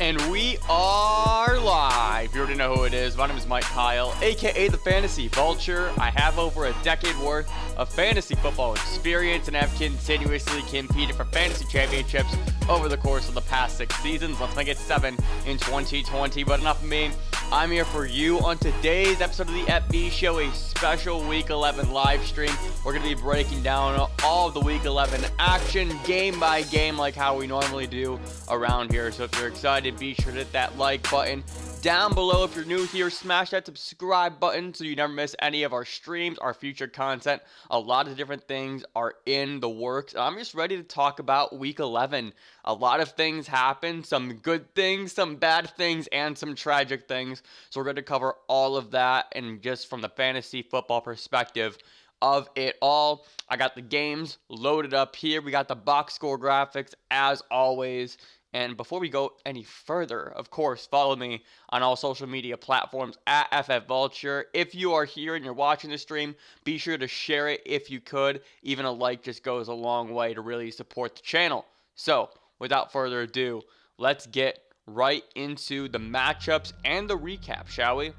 And we are live. You already know who it is. My name is Mike Kyle, aka the Fantasy Vulture. I have over a decade worth of fantasy football experience and have continuously competed for fantasy championships over the course of the past 6 seasons. Let's make it 7 in 2020. But enough of me. I'm here for you on today's episode of the FB Show, a special Week 11 live stream. We're going to be breaking down all of the Week 11 action, game by game, like how we normally do around here. So if you're excited, be sure to hit that like button down below. If you're new here, smash that subscribe button so you never miss any of our streams, our future content. A lot of different things are in the works. I'm just ready to talk about Week 11. A lot of things happen, some good things, some bad things, and some tragic things. So we're going to cover all of that, and just from the fantasy football perspective of it all. I got the games loaded up here. We got the box score graphics as always. And before we go any further, of course, follow me on all social media platforms at FFVulture. If you are here and you're watching the stream, be sure to share it if you could. Even a like just goes a long way to really support the channel. So, without further ado, let's get right into the matchups and the recap, shall we?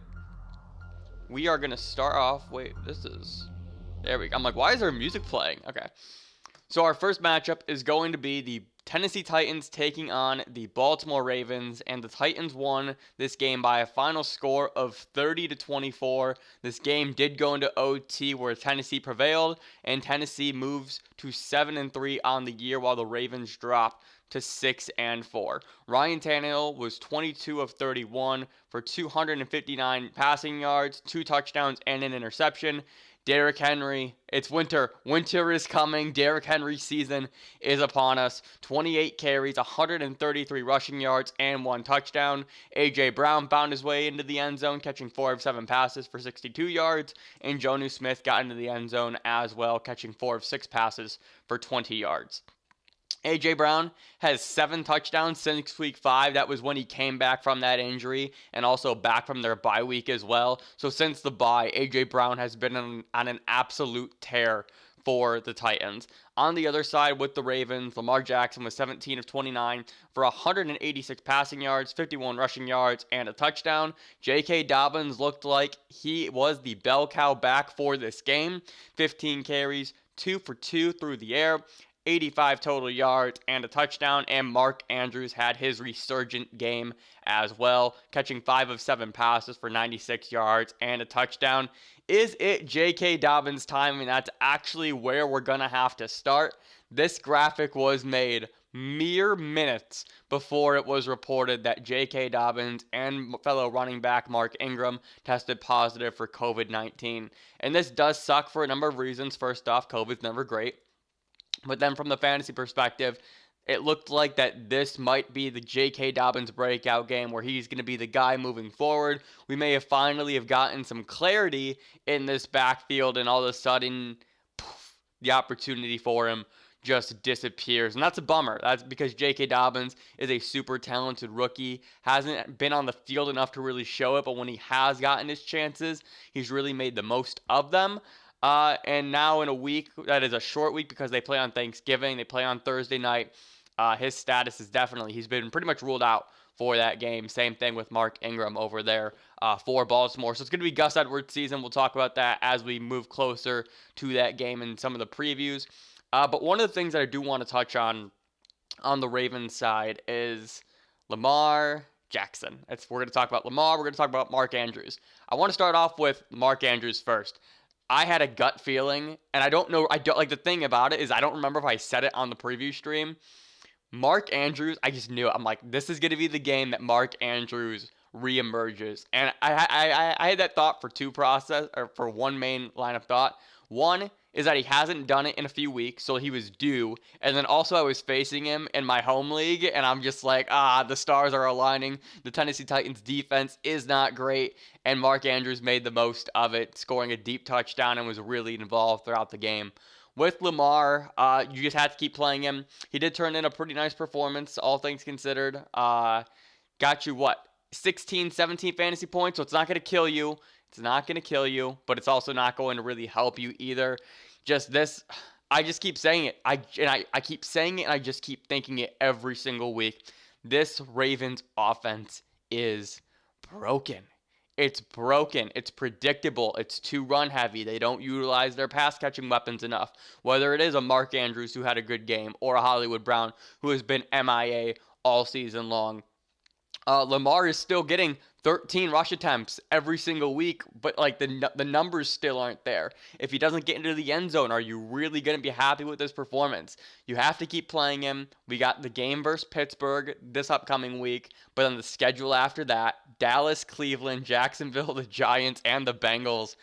We are going to start off... There we go. I'm like, why is there music playing? Okay. So our first matchup is going to be the Tennessee Titans taking on the Baltimore Ravens, and the Titans won this game by a final score of 30-24. This game did go into OT where Tennessee prevailed, and Tennessee moves to 7-3 on the year while the Ravens drop to 6-4. Ryan Tannehill was 22 of 31 for 259 passing yards, 2 touchdowns, and an interception. Derrick Henry, it's winter. Winter is coming. Derrick Henry's season is upon us. 28 carries, 133 rushing yards, and 1 touchdown. A.J. Brown found his way into the end zone, catching 4 of 7 passes for 62 yards. And Jonnu Smith got into the end zone as well, catching 4 of 6 passes for 20 yards. A.J. Brown has 7 touchdowns since week 5. That was when he came back from that injury and also back from their bye week as well. So since the bye, A.J. Brown has been on an absolute tear for the Titans. On the other side with the Ravens, Lamar Jackson was 17 of 29 for 186 passing yards, 51 rushing yards, and a touchdown. J.K. Dobbins looked like he was the bell cow back for this game. 15 carries, 2 for 2 through the air, 85 total yards and a touchdown, and Mark Andrews had his resurgent game as well, catching 5 of 7 passes for 96 yards and a touchdown. Is it J.K. Dobbins' time? I mean, that's actually where we're going to have to start. This graphic was made mere minutes before it was reported that J.K. Dobbins and fellow running back Mark Ingram tested positive for COVID-19. And this does suck for a number of reasons. First off, COVID's never great. But then from the fantasy perspective, it looked like that this might be the J.K. Dobbins breakout game where he's going to be the guy moving forward. We may have finally gotten some clarity in this backfield, and all of a sudden, poof, the opportunity for him just disappears. And that's a bummer. That's because J.K. Dobbins is a super talented rookie, hasn't been on the field enough to really show it, but when he has gotten his chances, he's really made the most of them. And now in a week, that is a short week because they play on Thanksgiving, they play on Thursday night, his status is definitely, he's been pretty much ruled out for that game. Same thing with Mark Ingram over there for Baltimore. So it's going to be Gus Edwards' season. We'll talk about that as we move closer to that game and some of the previews. But one of the things that I do want to touch on the Ravens side is Lamar Jackson. We're going to talk about Lamar. We're going to talk about Mark Andrews. I want to start off with Mark Andrews first. I had a gut feeling, and the thing about it is I don't remember if I said it on the preview stream. Mark Andrews, I just knew it. I'm like, this is going to be the game that Mark Andrews reemerges. And I had that thought for one main line of thought. One is that he hasn't done it in a few weeks, so he was due. And then also I was facing him in my home league, and I'm just like, the stars are aligning. The Tennessee Titans defense is not great, and Mark Andrews made the most of it, scoring a deep touchdown and was really involved throughout the game. With Lamar, you just have to keep playing him. He did turn in a pretty nice performance, all things considered. Got you, 16, 17 fantasy points, so it's not going to kill you. It's not going to kill you, but it's also not going to really help you either. I just keep saying it. I keep saying it, and I just keep thinking it every single week. This Ravens offense is broken. It's broken. It's predictable. It's too run heavy. They don't utilize their pass catching weapons enough. Whether it is a Mark Andrews who had a good game or a Hollywood Brown who has been MIA all season long. Lamar is still getting 13 rush attempts every single week, but the numbers still aren't there. If he doesn't get into the end zone, are you really going to be happy with his performance? You have to keep playing him. We got the game versus Pittsburgh this upcoming week, but on the schedule after that, Dallas, Cleveland, Jacksonville, the Giants, and the Bengals.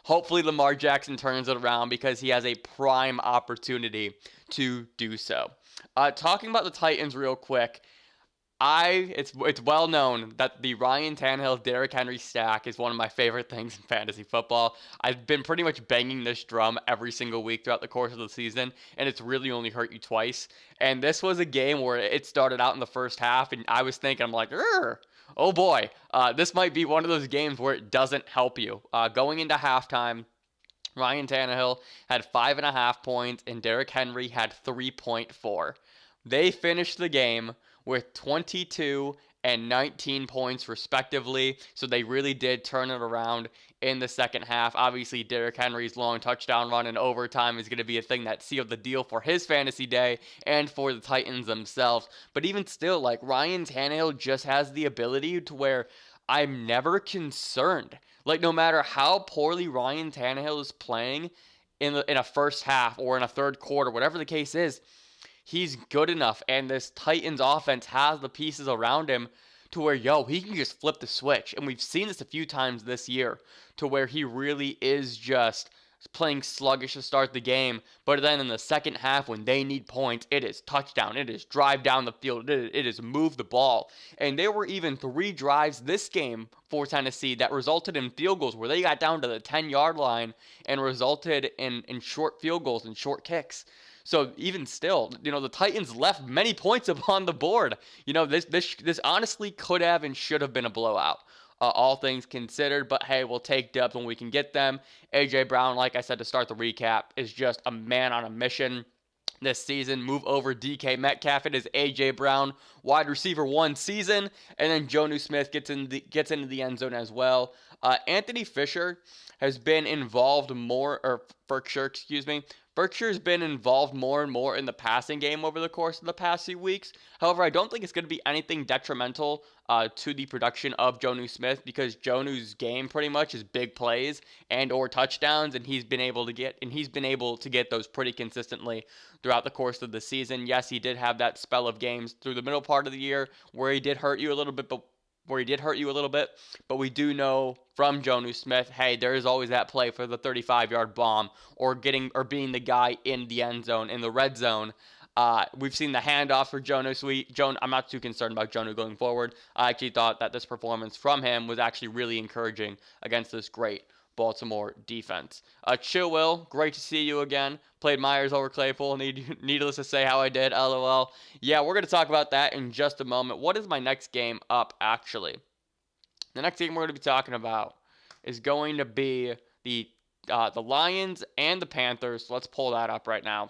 Hopefully Lamar Jackson turns it around because he has a prime opportunity to do so. Talking about the Titans real quick, it's well known that the Ryan Tannehill, Derrick Henry stack is one of my favorite things in fantasy football. I've been pretty much banging this drum every single week throughout the course of the season, and it's really only hurt you twice. And this was a game where it started out in the first half, and I was thinking, I'm like, oh boy, this might be one of those games where it doesn't help you. Going into halftime, Ryan Tannehill had 5.5 points, and Derrick Henry had 3.4. They finished the game with 22 and 19 points respectively, so they really did turn it around in the second half. Obviously, Derrick Henry's long touchdown run in overtime is going to be a thing that sealed the deal for his fantasy day and for the Titans themselves. But even still, Ryan Tannehill just has the ability to where I'm never concerned. No matter how poorly Ryan Tannehill is playing in a first half or in a third quarter, whatever the case is, he's good enough, and this Titans offense has the pieces around him to where, he can just flip the switch. And we've seen this a few times this year to where he really is just playing sluggish to start the game, but then in the second half when they need points, it is touchdown, it is drive down the field, it is move the ball. And there were even 3 drives this game for Tennessee that resulted in field goals where they got down to the 10-yard line and resulted in short field goals and short kicks. So even still, the Titans left many points upon the board. This honestly could have and should have been a blowout. All things considered, but hey, we'll take dubs when we can get them. A.J. Brown, like I said to start the recap, is just a man on a mission this season. Move over DK Metcalf. It is A.J. Brown, wide receiver 1 season, and then Jonnu Smith gets into the end zone as well. Anthony Fisher has been involved more, or Berkshire's been involved more and more in the passing game over the course of the past few weeks. However, I don't think it's going to be anything detrimental to the production of Jonnu Smith, because Jonnu's game pretty much is big plays and or touchdowns, and he's been able to get those pretty consistently throughout the course of the season. Yes, he did have that spell of games through the middle part of the year where he did hurt you a little bit, but we do know from Jonnu Smith, hey, there is always that play for the 35-yard bomb or being the guy in the end zone, in the red zone. We've seen the handoff for Jonnu. I'm not too concerned about Jonnu going forward. I actually thought that this performance from him was actually really encouraging against this great Baltimore defense. Chillwill, great to see you again. Played Myers over Claypool. Needless to say how I did. LOL. Yeah, we're going to talk about that in just a moment. What is my next game up, actually? The next game we're going to be talking about is going to be the Lions and the Panthers. So let's pull that up right now.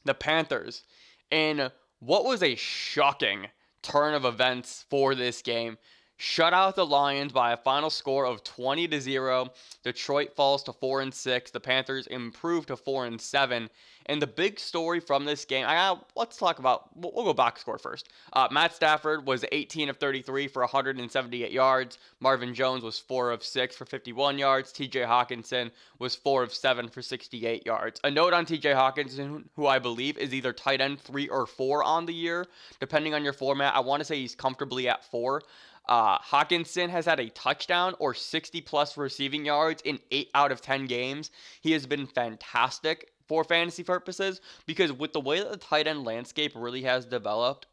The Panthers, in what was a shocking turn of events for this game, shut out the Lions by a final score of 20-0. Detroit falls to 4-6. The Panthers improve to 4-7. And the big story from this game, let's talk about, we'll go box score first. Matt Stafford was 18 of 33 for 178 yards. Marvin Jones was 4 of 6 for 51 yards. TJ Hawkinson was 4 of 7 for 68 yards. A note on TJ Hawkinson, who I believe is either tight end 3 or 4 on the year, depending on your format. I want to say he's comfortably at 4. Hawkinson has had a touchdown or 60-plus receiving yards in 8 out of 10 games. He has been fantastic for fantasy purposes, because with the way that the tight end landscape really has developed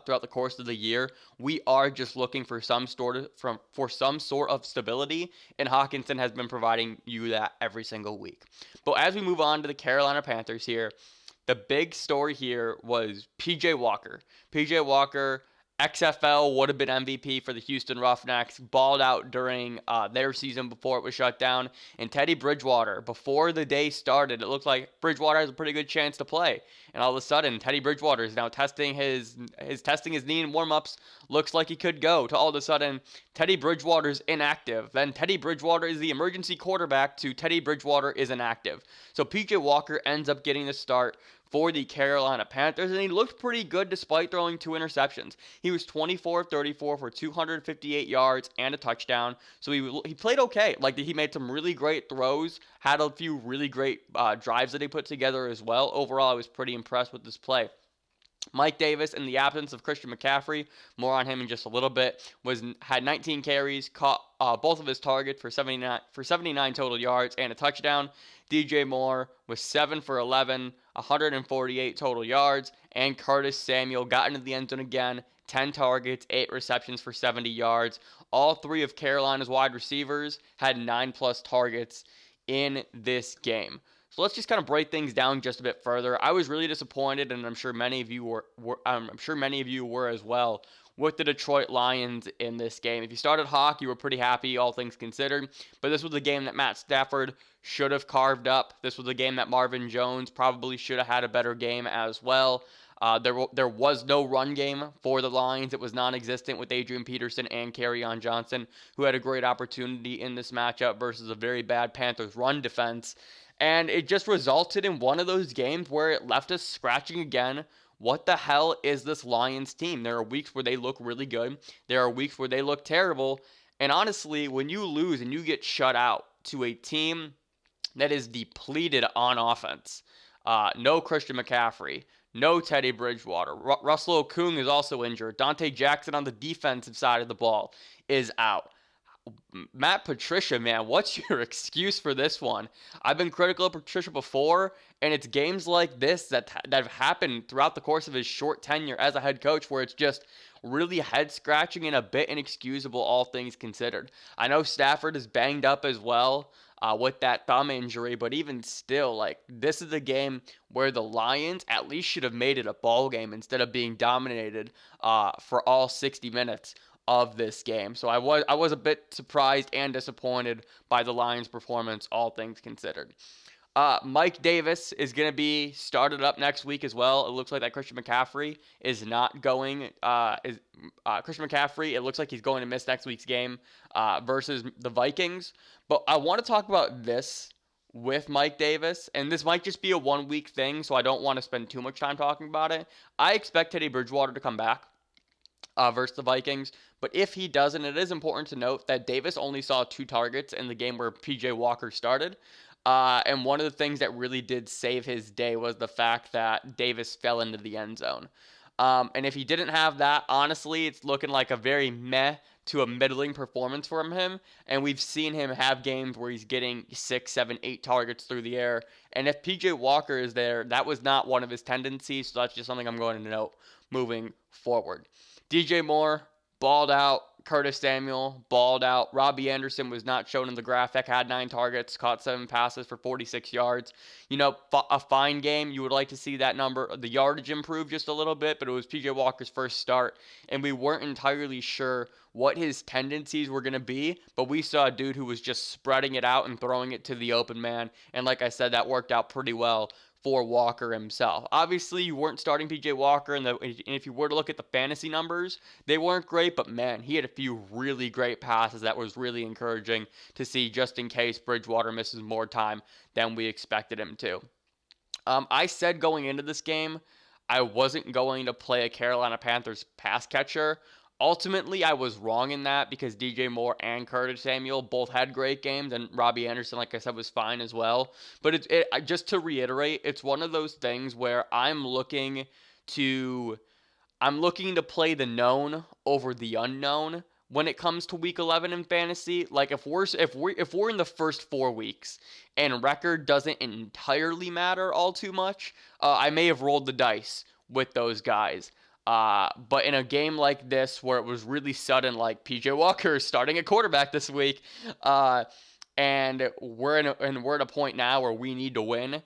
throughout the course of the year, we are just looking for some sort of stability, and Hawkinson has been providing you that every single week. But as we move on to the Carolina Panthers here, the big story here was P.J. Walker. P.J. Walker, XFL, would have been MVP for the Houston Roughnecks, balled out during their season before it was shut down. And Teddy Bridgewater, before the day started, it looked like Bridgewater has a pretty good chance to play. And all of a sudden, Teddy Bridgewater is now testing his knee in warm-ups. Looks like he could go. To all of a sudden, Teddy Bridgewater's inactive. Then Teddy Bridgewater is the emergency quarterback to Teddy Bridgewater is inactive. So P.J. Walker ends up getting the start for the Carolina Panthers, and he looked pretty good despite throwing 2 interceptions. He was 24 of 34 for 258 yards and a touchdown, so he played okay. Like, he made some really great throws, had a few really great drives that he put together as well. Overall, I was pretty impressed with this play. Mike Davis, in the absence of Christian McCaffrey, more on him in just a little bit, had 19 carries, caught both of his targets for 79 total yards and a touchdown. DJ Moore was 7 for 11, 148 total yards, and Curtis Samuel got into the end zone again, 10 targets, 8 receptions for 70 yards. All 3 of Carolina's wide receivers had 9+ targets in this game. So let's just kind of break things down just a bit further. I was really disappointed, and I'm sure many of you were as well, with the Detroit Lions in this game. If you started Hawk, you were pretty happy, all things considered. But this was a game that Matt Stafford should have carved up. This was a game that Marvin Jones probably should have had a better game as well. There was no run game for the Lions. It was non-existent with Adrian Peterson and Kerryon Johnson, who had a great opportunity in this matchup versus a very bad Panthers run defense. And it just resulted in one of those games where it left us scratching again. What the hell is this Lions team? There are weeks where they look really good. There are weeks where they look terrible. And honestly, when you lose and you get shut out to a team that is depleted on offense, no Christian McCaffrey, No Teddy Bridgewater. Russell Okung is also injured. Dante Jackson on the defensive side of the ball is out. Matt Patricia, man, what's your excuse for this one? I've been critical of Patricia before, and it's games like this that have happened throughout the course of his short tenure as a head coach where it's just really head scratching and a bit inexcusable, all things considered. I know Stafford is banged up as well with that thumb injury, but even still, like, this is a game where the Lions at least should have made it a ball game instead of being dominated for all 60 minutes of this game. So I was a bit surprised and disappointed by the Lions' performance, all things considered. Mike Davis is going to be started up next week as well. It looks like that Christian McCaffrey is not going. Christian McCaffrey, it looks like he's going to miss next week's game versus the Vikings. But I want to talk about this with Mike Davis, and this might just be a 1 week thing, so I don't want to spend too much time talking about it. I expect Teddy Bridgewater to come back versus the Vikings. But if he doesn't, it is important to note that Davis only saw 2 targets in the game where P.J. Walker started. And one of the things that really did save his day was the fact that Davis fell into the end zone. And if he didn't have that, honestly, it's looking like a very meh to a middling performance from him. And we've seen him have games where he's getting 6, 7, 8 targets through the air. And if P.J. Walker is there, that was not one of his tendencies. So that's just something I'm going to note moving forward. DJ Moore balled out. Curtis Samuel balled out. Robbie Anderson was not shown in the graphic, had 9 targets, caught 7 passes for 46 yards. You know, a fine game. You would like to see that number, the yardage improve just a little bit, but it was P.J. Walker's first start, and we weren't entirely sure what his tendencies were going to be, but we saw a dude who was just spreading it out and throwing it to the open man, and like I said, that worked out pretty well for Walker himself. Obviously, you weren't starting P.J. Walker, and if you were to look at the fantasy numbers, they weren't great, but man, he had a few really great passes that was really encouraging to see just in case Bridgewater misses more time than we expected him to. I said going into this game, I wasn't going to play a Carolina Panthers pass catcher. Ultimately, I was wrong in that because DJ Moore and Curtis Samuel both had great games, and Robbie Anderson, like I said, was fine as well. But just to reiterate, it's one of those things where I'm looking to play the known over the unknown when it comes to Week 11 in fantasy. Like if we're in the first 4 weeks and record doesn't entirely matter all too much, I may have rolled the dice with those guys. But in a game like this where it was really sudden, like P.J. Walker starting at quarterback this week, and we're at a point now where we need to win,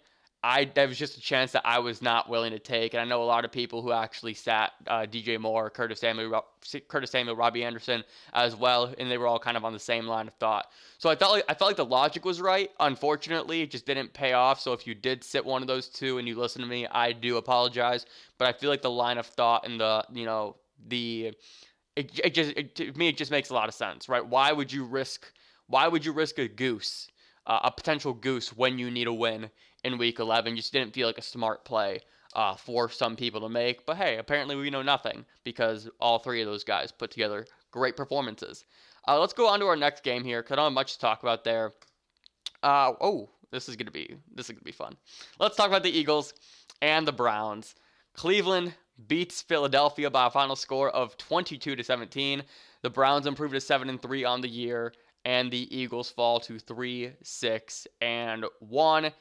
there was just a chance that I was not willing to take. And I know a lot of people who actually sat DJ Moore, Curtis Samuel, Robbie Anderson as well, and they were all kind of on the same line of thought. So I felt like the logic was right. Unfortunately, it just didn't pay off. So if you did sit one of those two and you listen to me, I do apologize. But I feel like the line of thought and to me it just makes a lot of sense, right? Why would you risk a goose, a potential goose, when you need a win in Week 11? Just didn't feel like a smart play for some people to make. But hey, apparently we know nothing because all 3 of those guys put together great performances. Let's go on to our next game here because I don't have much to talk about there. This is gonna be fun. Let's talk about the Eagles and the Browns. Cleveland beats Philadelphia by a final score of 22-17. The Browns improved to 7-3 on the year, and the Eagles fall to 3-6-1.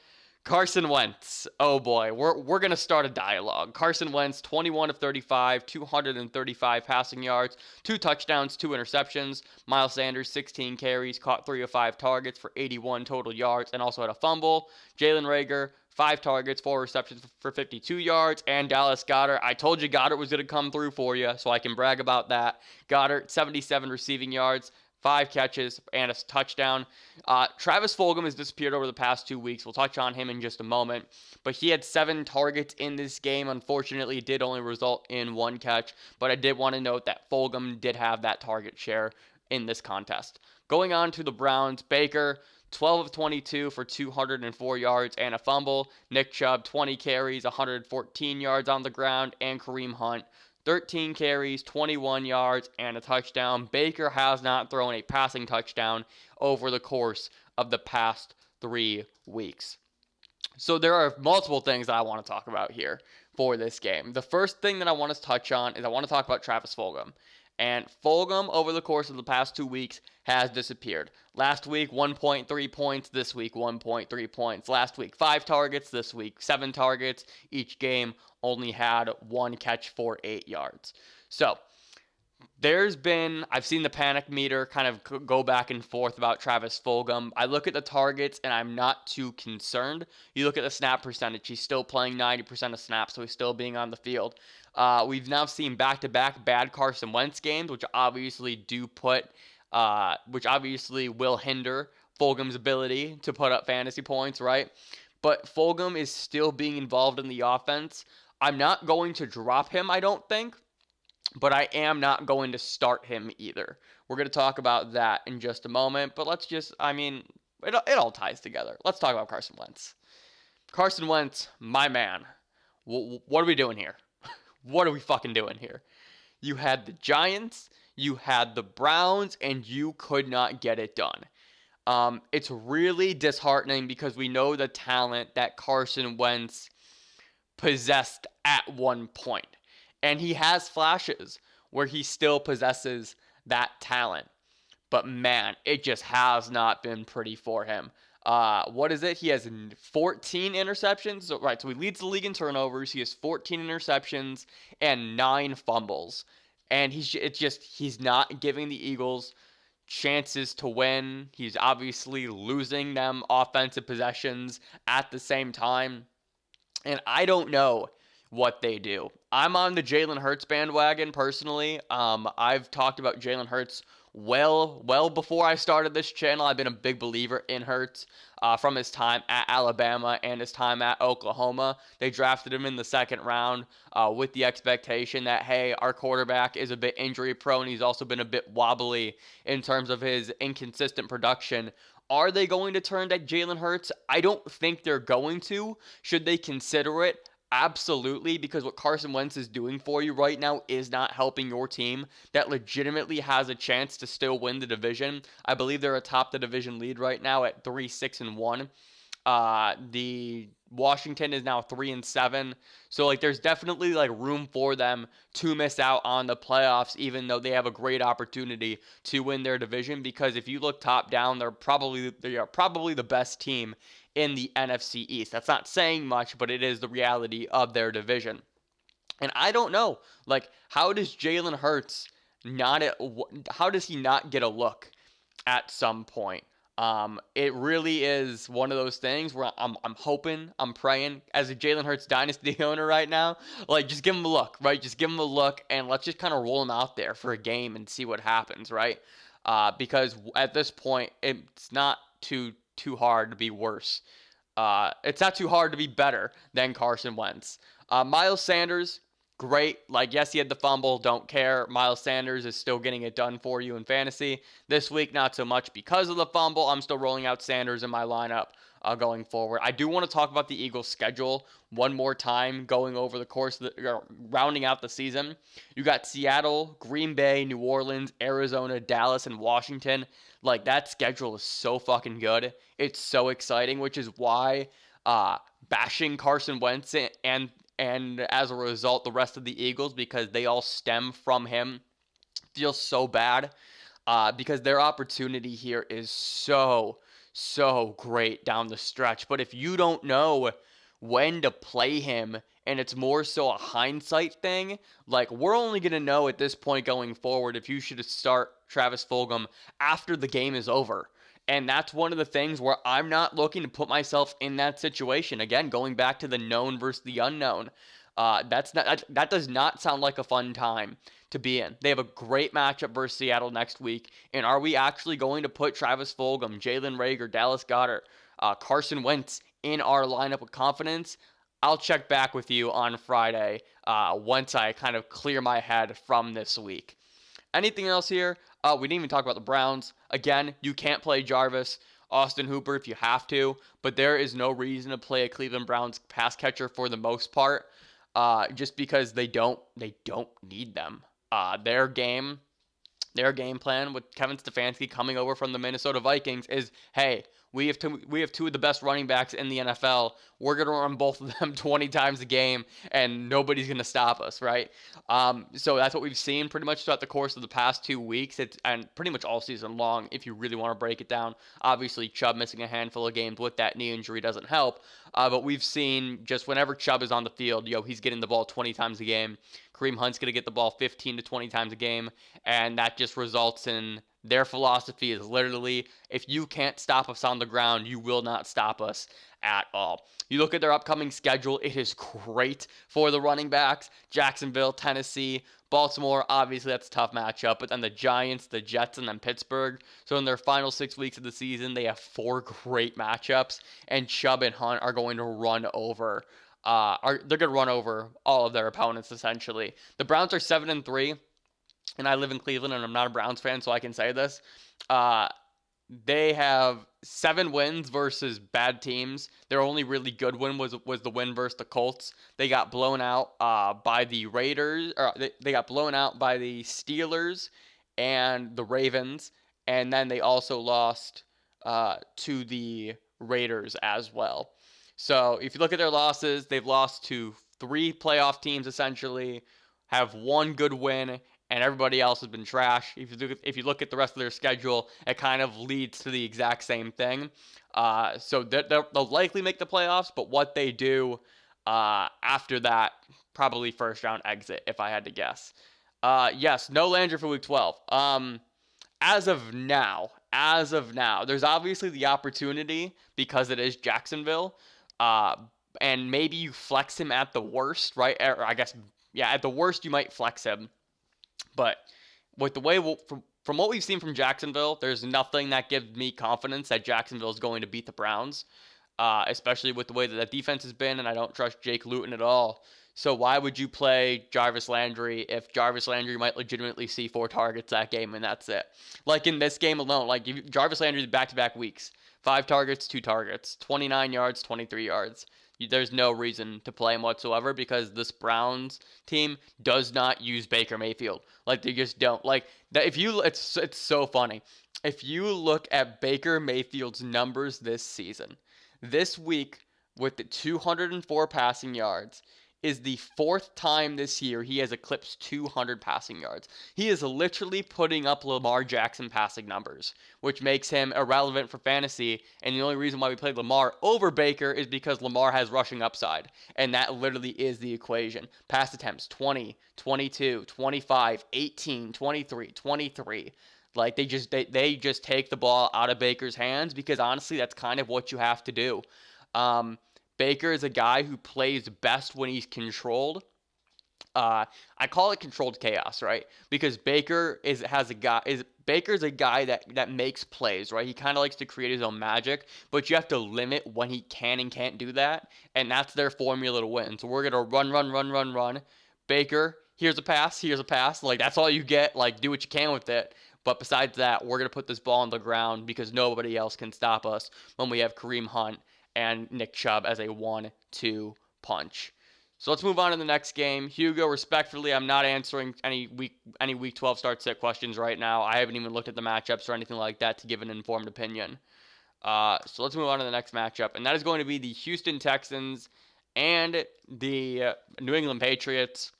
Carson Wentz. Oh boy, we're gonna start a dialogue. Carson Wentz, 21 of 35, 235 passing yards, 2 touchdowns, 2 interceptions. Miles Sanders, 16 carries, caught 3 of 5 targets for 81 total yards, and also had a fumble. Jalen Reagor, 5 targets, 4 receptions for 52 yards, and Dallas Goedert. I told you Goedert was gonna come through for you, so I can brag about that. Goedert, 77 receiving yards, 5 catches, and a touchdown. Travis Fulgham has disappeared over the past 2 weeks. We'll touch on him in just a moment. But he had 7 targets in this game. Unfortunately, it did only result in 1 catch. But I did want to note that Fulgham did have that target share in this contest. Going on to the Browns, Baker, 12 of 22 for 204 yards and a fumble. Nick Chubb, 20 carries, 114 yards on the ground. And Kareem Hunt, 13 carries, 21 yards, and a touchdown. Baker has not thrown a passing touchdown over the course of the past 3 weeks. So there are multiple things that I want to talk about here. for this game. The first thing that I want to touch on is I want to talk about Travis Fulgham. And Fulgham, over the course of the past 2 weeks, has disappeared. Last week, 1.3 points. This week, 1.3 points. Last week, 5 targets. This week, 7 targets. Each game only had 1 catch for 8 yards. So, I've seen the panic meter kind of go back and forth about Travis Fulgham. I look at the targets and I'm not too concerned. You look at the snap percentage, he's still playing 90% of snaps, so he's still being on the field. We've now seen back-to-back bad Carson Wentz games, which obviously will hinder Fulgham's ability to put up fantasy points, right? But Fulgham is still being involved in the offense. I'm not going to drop him, I don't think. But I am not going to start him either. We're going to talk about that in just a moment. But it all ties together. Let's talk about Carson Wentz. Carson Wentz, my man. What are we doing here? What are we fucking doing here? You had the Giants, you had the Browns, and you could not get it done. It's really disheartening because we know the talent that Carson Wentz possessed at one point. And he has flashes where he still possesses that talent. But man, it just has not been pretty for him. What is it? He has 14 interceptions. So he leads the league in turnovers. He has 14 interceptions and 9 fumbles. And he's not giving the Eagles chances to win. He's obviously losing them offensive possessions at the same time. And I don't know what they do. I'm on the Jalen Hurts bandwagon personally. I've talked about Jalen Hurts well before I started this channel. I've been a big believer in Hurts from his time at Alabama and his time at Oklahoma. They drafted him in the second round with the expectation that, hey, our quarterback is a bit injury prone. He's also been a bit wobbly in terms of his inconsistent production. Are they going to turn to Jalen Hurts? I don't think they're going to. Should they consider it? Absolutely, because what Carson Wentz is doing for you right now is not helping your team that legitimately has a chance to still win the division. I believe they're atop the division lead right now at 3-6-1. The Washington is now 3-7. So there's definitely room for them to miss out on the playoffs, even though they have a great opportunity to win their division. Because if you look top down, they are probably the best team in the NFC East. That's not saying much, but it is the reality of their division. And I don't know, how does Jalen Hurts how does he not get a look at some point? It really is one of those things where I'm hoping, I'm praying as a Jalen Hurts dynasty owner right now, just give him a look, right? Just give him a look and let's just kind of roll him out there for a game and see what happens, right? Because at this point, it's not too hard to be worse. It's not too hard to be better than Carson Wentz. Miles Sanders, great. Yes, he had the fumble. Don't care. Miles Sanders is still getting it done for you in fantasy. This week, not so much because of the fumble. I'm still rolling out Sanders in my lineup going forward. I do want to talk about the Eagles' schedule one more time going over the course of rounding out the season. You got Seattle, Green Bay, New Orleans, Arizona, Dallas, and Washington. That schedule is so fucking good. It's so exciting, which is why bashing Carson Wentz and as a result the rest of the Eagles, because they all stem from him, feels so bad because their opportunity here is so great down the stretch. But if you don't know when to play him, and it's more so a hindsight thing, we're only going to know at this point going forward if you should start Travis Fulgham after the game is over. And that's one of the things where I'm not looking to put myself in that situation. Again, going back to the known versus the unknown. That does not sound like a fun time to be in. They have a great matchup versus Seattle next week. And are we actually going to put Travis Fulgham, Jalen Reagor, Dallas Goedert, Carson Wentz in our lineup with confidence? I'll check back with you on Friday once I kind of clear my head from this week. Anything else here? We didn't even talk about the Browns. Again, you can't play Jarvis, Austin Hooper if you have to, but there is no reason to play a Cleveland Browns pass catcher for the most part, just because they don't need them. Their game plan with Kevin Stefanski coming over from the Minnesota Vikings is, hey, We have two of the best running backs in the NFL. We're going to run both of them 20 times a game, and nobody's going to stop us, right? So that's what we've seen pretty much throughout the course of the past 2 weeks, and pretty much all season long, if you really want to break it down. Obviously, Chubb missing a handful of games with that knee injury doesn't help, but we've seen just whenever Chubb is on the field, he's getting the ball 20 times a game. Kareem Hunt's going to get the ball 15 to 20 times a game, and that just results in their philosophy is literally, if you can't stop us on the ground, you will not stop us at all. You look at their upcoming schedule, it is great for the running backs. Jacksonville, Tennessee, Baltimore, obviously that's a tough matchup, but then the Giants, the Jets, and then Pittsburgh. So in their final 6 weeks of the season, they have 4 great matchups, and Chubb and Hunt are going to run over they're going to run over all of their opponents, essentially. The Browns are 7-3, and I live in Cleveland, and I'm not a Browns fan, so I can say this. They have 7 wins versus bad teams. Their only really good win was the win versus the Colts. They got blown out by the Raiders, or they got blown out by the Steelers and the Ravens, and then they also lost to the Raiders as well. So if you look at their losses, they've lost to 3 playoff teams essentially, have 1 good win, and everybody else has been trash. If you look at the rest of their schedule, it kind of leads to the exact same thing. So they'll likely make the playoffs, but what they do after that, probably first round exit, if I had to guess. Yes, no Landry for Week 12. As of now, there's obviously the opportunity because it is Jacksonville. And maybe you flex him at the worst, right? Or I guess, yeah, at the worst you might flex him. But with the way from what we've seen from Jacksonville, there's nothing that gives me confidence that Jacksonville is going to beat the Browns, especially with the way that defense has been, and I don't trust Jake Luton at all. So why would you play Jarvis Landry if Jarvis Landry might legitimately see 4 targets that game and that's it? Like in this game alone, like Jarvis Landry's back-to-back weeks. 5 targets, 2 targets, 29 yards, 23 yards. There's no reason to play him whatsoever because this Browns team does not use Baker Mayfield. Like they just don't. Like that. It's so funny. If you look at Baker Mayfield's numbers this season, this week with the 204 passing yards is the 4th time this year he has eclipsed 200 passing yards. He is literally putting up Lamar Jackson passing numbers, which makes him irrelevant for fantasy. And the only reason why we played Lamar over Baker is because Lamar has rushing upside. And that literally is the equation. Pass attempts, 20, 22, 25, 18, 23, 23. Like they just take the ball out of Baker's hands because honestly, that's kind of what you have to do. Baker is a guy who plays best when he's controlled. I call it controlled chaos, right? Because Baker's a guy that makes plays, right? He kind of likes to create his own magic, but you have to limit when he can and can't do that, and that's their formula to win. So we're gonna run. Baker, here's a pass. Like that's all you get. Like do what you can with it. But besides that, we're gonna put this ball on the ground because nobody else can stop us when we have Kareem Hunt and Nick Chubb as a 1-2 punch. So let's move on to the next game. Hugo, respectfully, I'm not answering any week 12 start sit questions right now. I haven't even looked at the matchups or anything like that to give an informed opinion. So let's move on to the next matchup, and that is going to be the Houston Texans and the New England Patriots.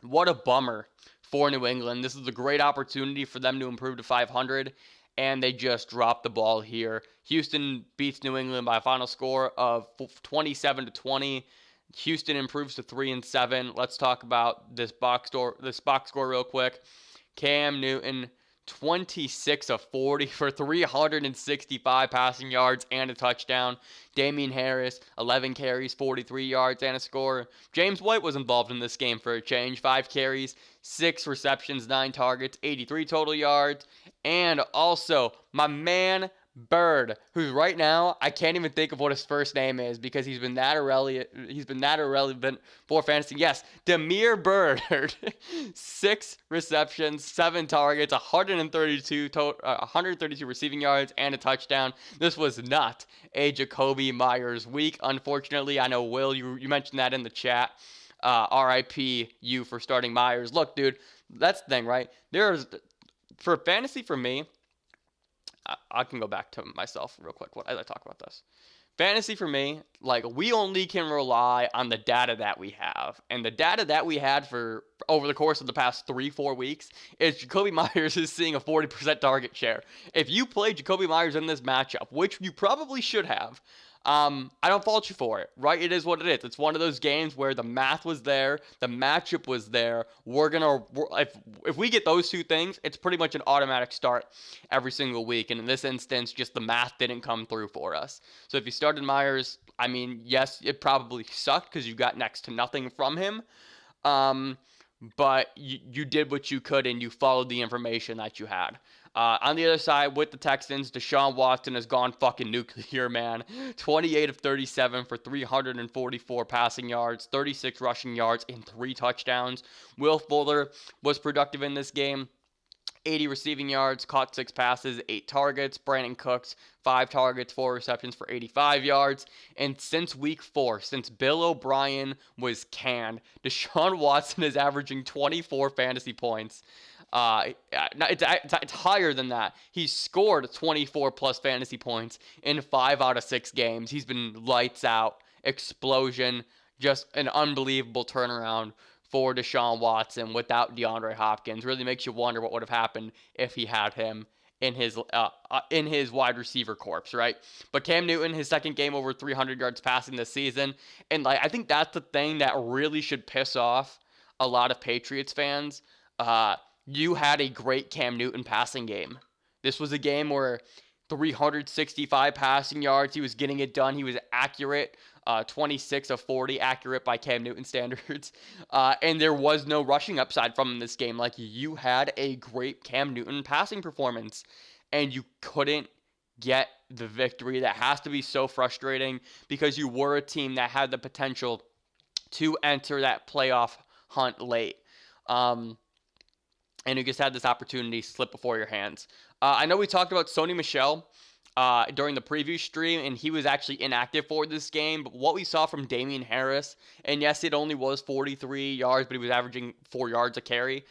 What a bummer for New England. This is a great opportunity for them to improve to 500. And they just dropped the ball here. Houston beats New England by a final score of 27-20. Houston improves to 3-7. Let's talk about this box score real quick. Cam Newton, 26 of 40 for 365 passing yards and a touchdown. Damian Harris, 11 carries, 43 yards and a score. James White was involved in this game for a change. 5 carries, 6 receptions, 9 targets, 83 total yards. And also, my man Bird, who's right now, I can't even think of what his first name is because he's been that irrelevant for fantasy. Yes, Demir Bird, 6 receptions, 7 targets, 132 receiving yards, and a touchdown. This was not a Jacoby Myers week, unfortunately. I know, Will, you mentioned that in the chat. RIP you for starting Myers. Look, dude, that's the thing, right? For fantasy for me, I can go back to myself real quick as I talk about this. Fantasy for me, like we only can rely on the data that we have. And the data that we had for over the course of the past 3-4 weeks is Jacoby Myers is seeing a 40% target share. If you play Jacoby Myers in this matchup, which you probably should have, I don't fault you for it, right? It is what it is. It's one of those games where the math was there, the matchup was there. If we get those two things, it's pretty much an automatic start every single week. And in this instance, just the math didn't come through for us. So if you started Myers, I mean, yes, it probably sucked because you got next to nothing from him. But you did what you could and you followed the information that you had. On the other side, with the Texans, Deshaun Watson has gone fucking nuclear, man. 28 of 37 for 344 passing yards, 36 rushing yards, and 3 touchdowns. Will Fuller was productive in this game. 80 receiving yards, caught 6 passes, 8 targets. Brandon Cooks, 5 targets, 4 receptions for 85 yards. And since week 4, since Bill O'Brien was canned, Deshaun Watson is averaging 24 fantasy points. It's higher than that. He's scored 24 plus fantasy points in 5 out of 6 games. He's been lights out, explosion, just an unbelievable turnaround for Deshaun Watson without DeAndre Hopkins. Really makes you wonder what would have happened if he had him in his wide receiver corps, right? But Cam Newton, his second game over 300 yards passing this season, and like I think that's the thing that really should piss off a lot of Patriots fans. You had a great Cam Newton passing game. This was a game where 365 passing yards, he was getting it done. He was accurate, 26 of 40 accurate by Cam Newton standards. And there was no rushing upside from this game. Like, you had a great Cam Newton passing performance, and you couldn't get the victory. That has to be so frustrating because you were a team that had the potential to enter that playoff hunt late. And you just had this opportunity slip before your hands. I know we talked about Sony Michel during the preview stream, and he was actually inactive for this game. But what we saw from Damian Harris, and yes, it only was 43 yards, but he was averaging 4 yards a carry.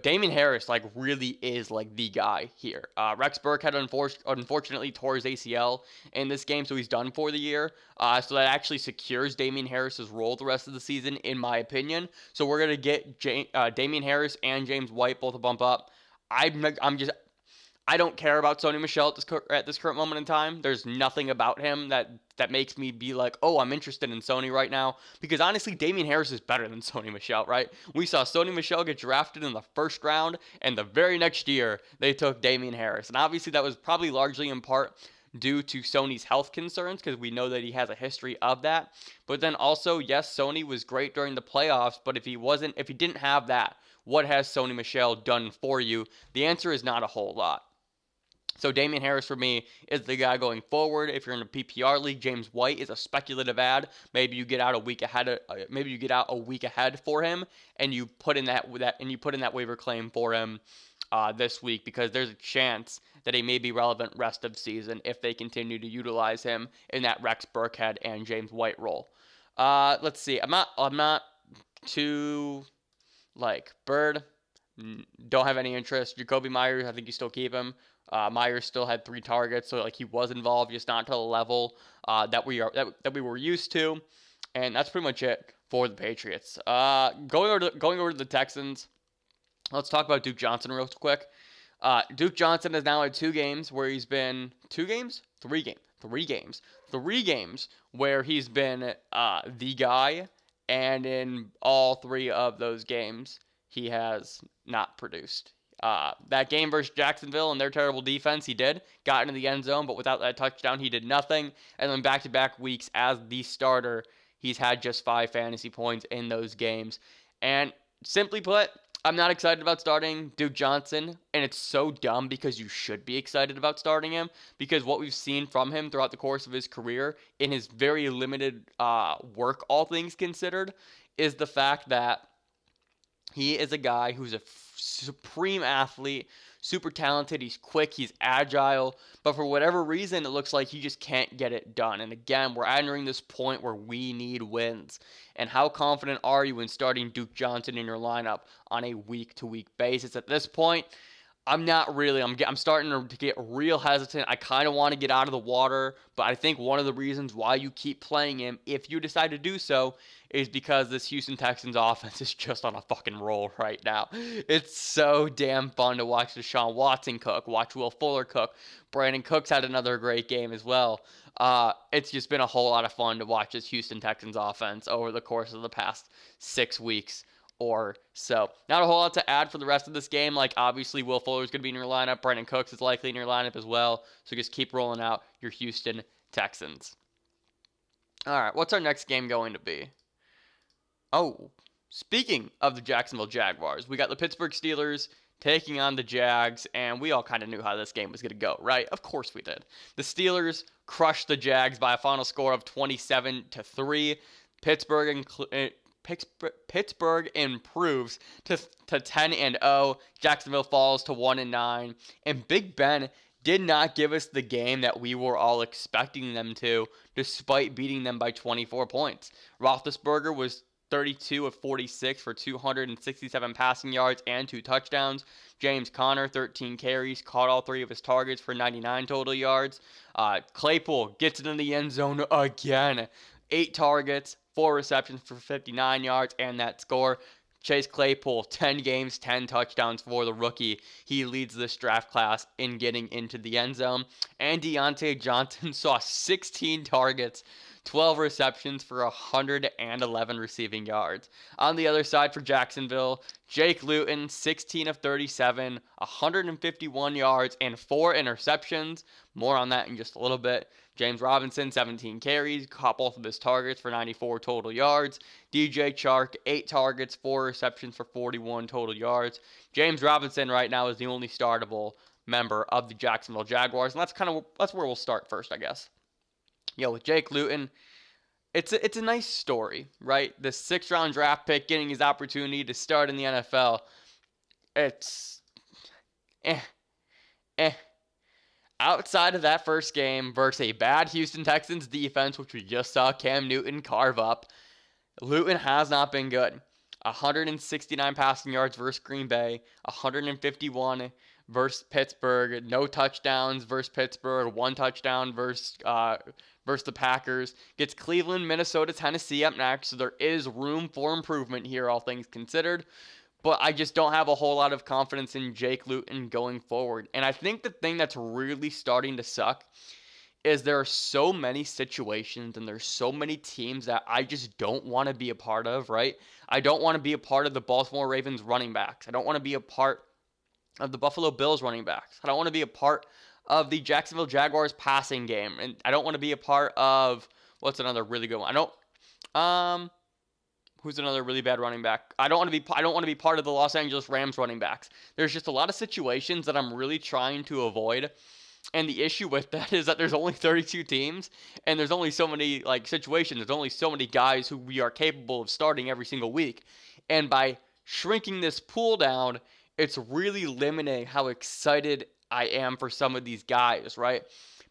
Damian Harris, like, really is, like, the guy here. Rex Burkhead unfortunately tore his ACL in this game, so he's done for the year. So that actually secures Damian Harris's role the rest of the season, in my opinion. So we're going to get Damian Harris and James White both a bump up. I don't care about Sony Michel at this current moment in time. There's nothing about him that makes me be like, oh, I'm interested in Sony right now. Because honestly, Damian Harris is better than Sony Michel, right? We saw Sony Michel get drafted in the first round, and the very next year, they took Damian Harris. And obviously, that was probably largely in part due to Sony's health concerns, because we know that he has a history of that. But then also, yes, Sony was great during the playoffs, but if he didn't have that, what has Sony Michel done for you? The answer is not a whole lot. So Damian Harris for me is the guy going forward. If you're in a PPR league, James White is a speculative ad. Maybe you get out a week ahead. For him, and you put in that waiver claim for him this week, because there's a chance that he may be relevant rest of season if they continue to utilize him in that Rex Burkhead and James White role. Let's see. I'm not too Bird. Don't have any interest. Jacoby Myers, I think you still keep him. Myers still had 3 targets, so he was involved, just not to the level that we were used to, and that's pretty much it for the Patriots. Going over to the Texans, let's talk about Duke Johnson real quick. Duke Johnson has now had 2 games where he's been 3 games where he's been the guy, and in all 3 of those games he has not produced. That game versus Jacksonville and their terrible defense, he got into the end zone, but without that touchdown, he did nothing. And then back-to-back weeks as the starter, he's had just 5 fantasy points in those games. And simply put, I'm not excited about starting Duke Johnson, and it's so dumb because you should be excited about starting him, because what we've seen from him throughout the course of his career, in his very limited work, all things considered, is the fact that he is a guy who's a supreme athlete, super talented, he's quick, he's agile, but for whatever reason, it looks like he just can't get it done. And again, we're entering this point where we need wins. And how confident are you in starting Duke Johnson in your lineup on a week-to-week basis? At this point, I'm not really. I'm starting to get real hesitant. I kind of want to get out of the water, but I think one of the reasons why you keep playing him, if you decide to do so, is because this Houston Texans offense is just on a fucking roll right now. It's so damn fun to watch Deshaun Watson cook, watch Will Fuller cook. Brandon Cooks had another great game as well. It's just been a whole lot of fun to watch this Houston Texans offense over the course of the past 6 weeks or so. Not a whole lot to add for the rest of this game. Like, obviously, Will Fuller is going to be in your lineup. Brandon Cooks is likely in your lineup as well. So just keep rolling out your Houston Texans. All right, what's our next game going to be? Oh, speaking of the Jacksonville Jaguars, we got the Pittsburgh Steelers taking on the Jags, and we all kind of knew how this game was going to go, right? Of course we did. The Steelers crushed the Jags by a final score of 27-3. Pittsburgh improves to 10-0. Jacksonville falls to 1-9. And Big Ben did not give us the game that we were all expecting them to, despite beating them by 24 points. Roethlisberger was 32 of 46 for 267 passing yards and 2 touchdowns. James Conner, 13 carries, caught all 3 of his targets for 99 total yards. Claypool gets it in the end zone again. 8 targets, 4 receptions for 59 yards, and that score. Chase Claypool, 10 games, 10 touchdowns for the rookie. He leads this draft class in getting into the end zone. And Deontay Johnson saw 16 targets, 12 receptions for 111 receiving yards. On the other side for Jacksonville, Jake Luton, 16 of 37, 151 yards, and 4 interceptions. More on that in just a little bit. James Robinson, 17 carries, caught both of his targets for 94 total yards. DJ Chark, 8 targets, 4 receptions for 41 total yards. James Robinson right now is the only startable member of the Jacksonville Jaguars, and that's where we'll start first, I guess. With Jake Luton, it's a nice story, right? The 6th-round draft pick getting his opportunity to start in the NFL. It's Outside of that first game versus a bad Houston Texans defense, which we just saw Cam Newton carve up, Luton has not been good. 169 passing yards versus Green Bay, 151 versus Pittsburgh, no touchdowns versus Pittsburgh, 1 touchdown versus the Packers. Gets Cleveland, Minnesota, Tennessee up next, so there is room for improvement here, all things considered. But I just don't have a whole lot of confidence in Jake Luton going forward. And I think the thing that's really starting to suck is there are so many situations and there's so many teams that I just don't want to be a part of, right? I don't want to be a part of the Baltimore Ravens running backs. I don't want to be a part of the Buffalo Bills running backs. I don't want to be a part of the Jacksonville Jaguars passing game. And I don't want to be a part of, what's another really good one? Who's another really bad running back? I don't want to be part of the Los Angeles Rams running backs. There's just a lot of situations that I'm really trying to avoid. And the issue with that is that there's only 32 teams and there's only so many situations. There's only so many guys who we are capable of starting every single week. And by shrinking this pool down, it's really limiting how excited I am for some of these guys, right?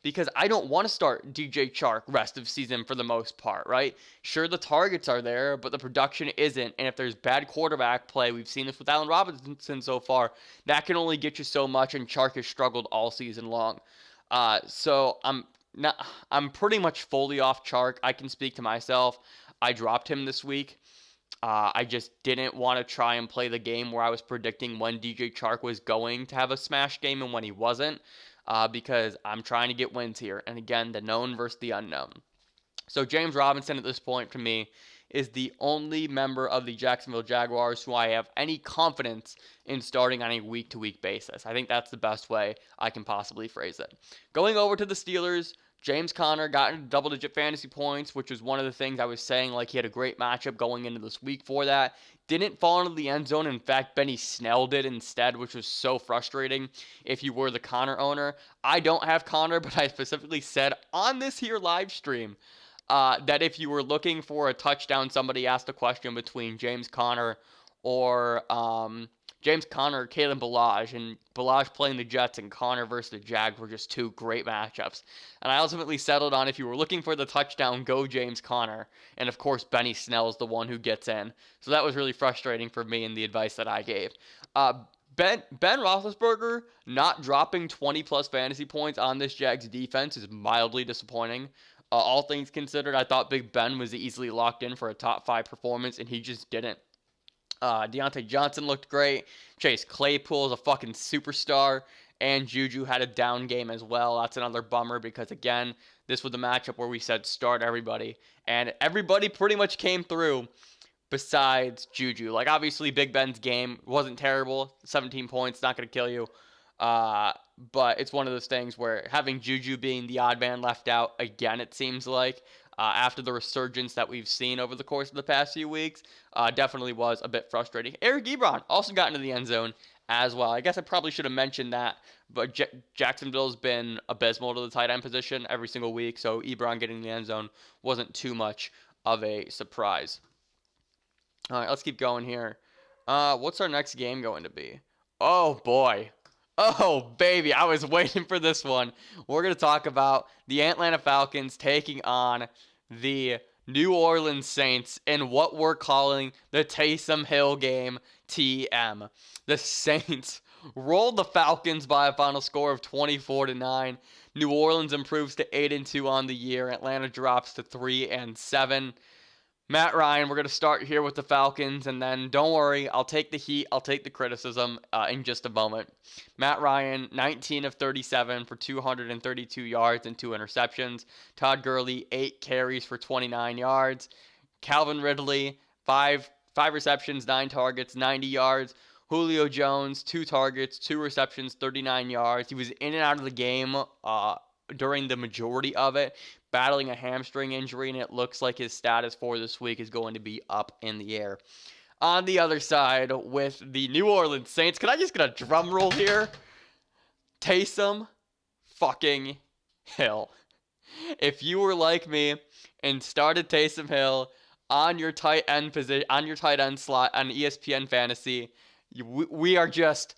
Because I don't want to start DJ Chark rest of season for the most part, right? Sure, the targets are there, but the production isn't. And if there's bad quarterback play, we've seen this with Allen Robinson so far, that can only get you so much, and Chark has struggled all season long. So I'm pretty much fully off Chark. I can speak to myself. I dropped him this week. I just didn't want to try and play the game where I was predicting when DJ Chark was going to have a smash game and when he wasn't. Because I'm trying to get wins here. And again, the known versus the unknown. So James Robinson at this point, to me, is the only member of the Jacksonville Jaguars who I have any confidence in starting on a week-to-week basis. I think that's the best way I can possibly phrase it. Going over to the Steelers, James Conner got into double-digit fantasy points, which was one of the things I was saying, he had a great matchup going into this week for that. Didn't fall into the end zone. In fact, Benny Snell did instead, which was so frustrating if you were the Conner owner. I don't have Conner, but I specifically said on this here live stream that if you were looking for a touchdown, somebody asked a question between James Conner or Kalen Ballage, and Ballage playing the Jets and Conner versus the Jags were just 2 great matchups. And I ultimately settled on if you were looking for the touchdown, go James Conner. And of course, Benny Snell is the one who gets in. So that was really frustrating for me and the advice that I gave. Ben Roethlisberger not dropping 20-plus fantasy points on this Jags defense is mildly disappointing. All things considered, I thought Big Ben was easily locked in for a top 5 performance, and he just didn't. Deontay Johnson looked great. Chase Claypool is a fucking superstar. And Juju had a down game as well. That's another bummer because, again, this was the matchup where we said start everybody. And everybody pretty much came through besides Juju. Like, obviously, Big Ben's game wasn't terrible. 17 points, not going to kill you. But it's one of those things where having Juju being the odd man left out, again, it seems like, after the resurgence that we've seen over the course of the past few weeks, definitely was a bit frustrating. Eric Ebron also got into the end zone as well. I guess I probably should have mentioned that, but Jacksonville's been abysmal to the tight end position every single week, so Ebron getting in the end zone wasn't too much of a surprise. All right, let's keep going here. What's our next game going to be? Oh, boy. Oh, baby, I was waiting for this one. We're going to talk about the Atlanta Falcons taking on the New Orleans Saints in what we're calling the Taysom Hill game, TM. The Saints rolled the Falcons by a final score of 24-9. New Orleans improves to 8-2 on the year. Atlanta drops to 3-7. Matt Ryan, we're going to start here with the Falcons, and then don't worry, I'll take the heat, I'll take the criticism in just a moment. Matt Ryan, 19 of 37 for 232 yards and 2 interceptions. Todd Gurley, 8 carries for 29 yards. Calvin Ridley, 5 receptions, 9 targets, 90 yards. Julio Jones, 2 targets, 2 receptions, 39 yards. He was in and out of the game during the majority of it, battling a hamstring injury, and it looks like his status for this week is going to be up in the air. On the other side, with the New Orleans Saints, can I just get a drum roll here? Taysom fucking Hill. If you were like me and started Taysom Hill on your tight end position, on your tight end slot on ESPN Fantasy, we are just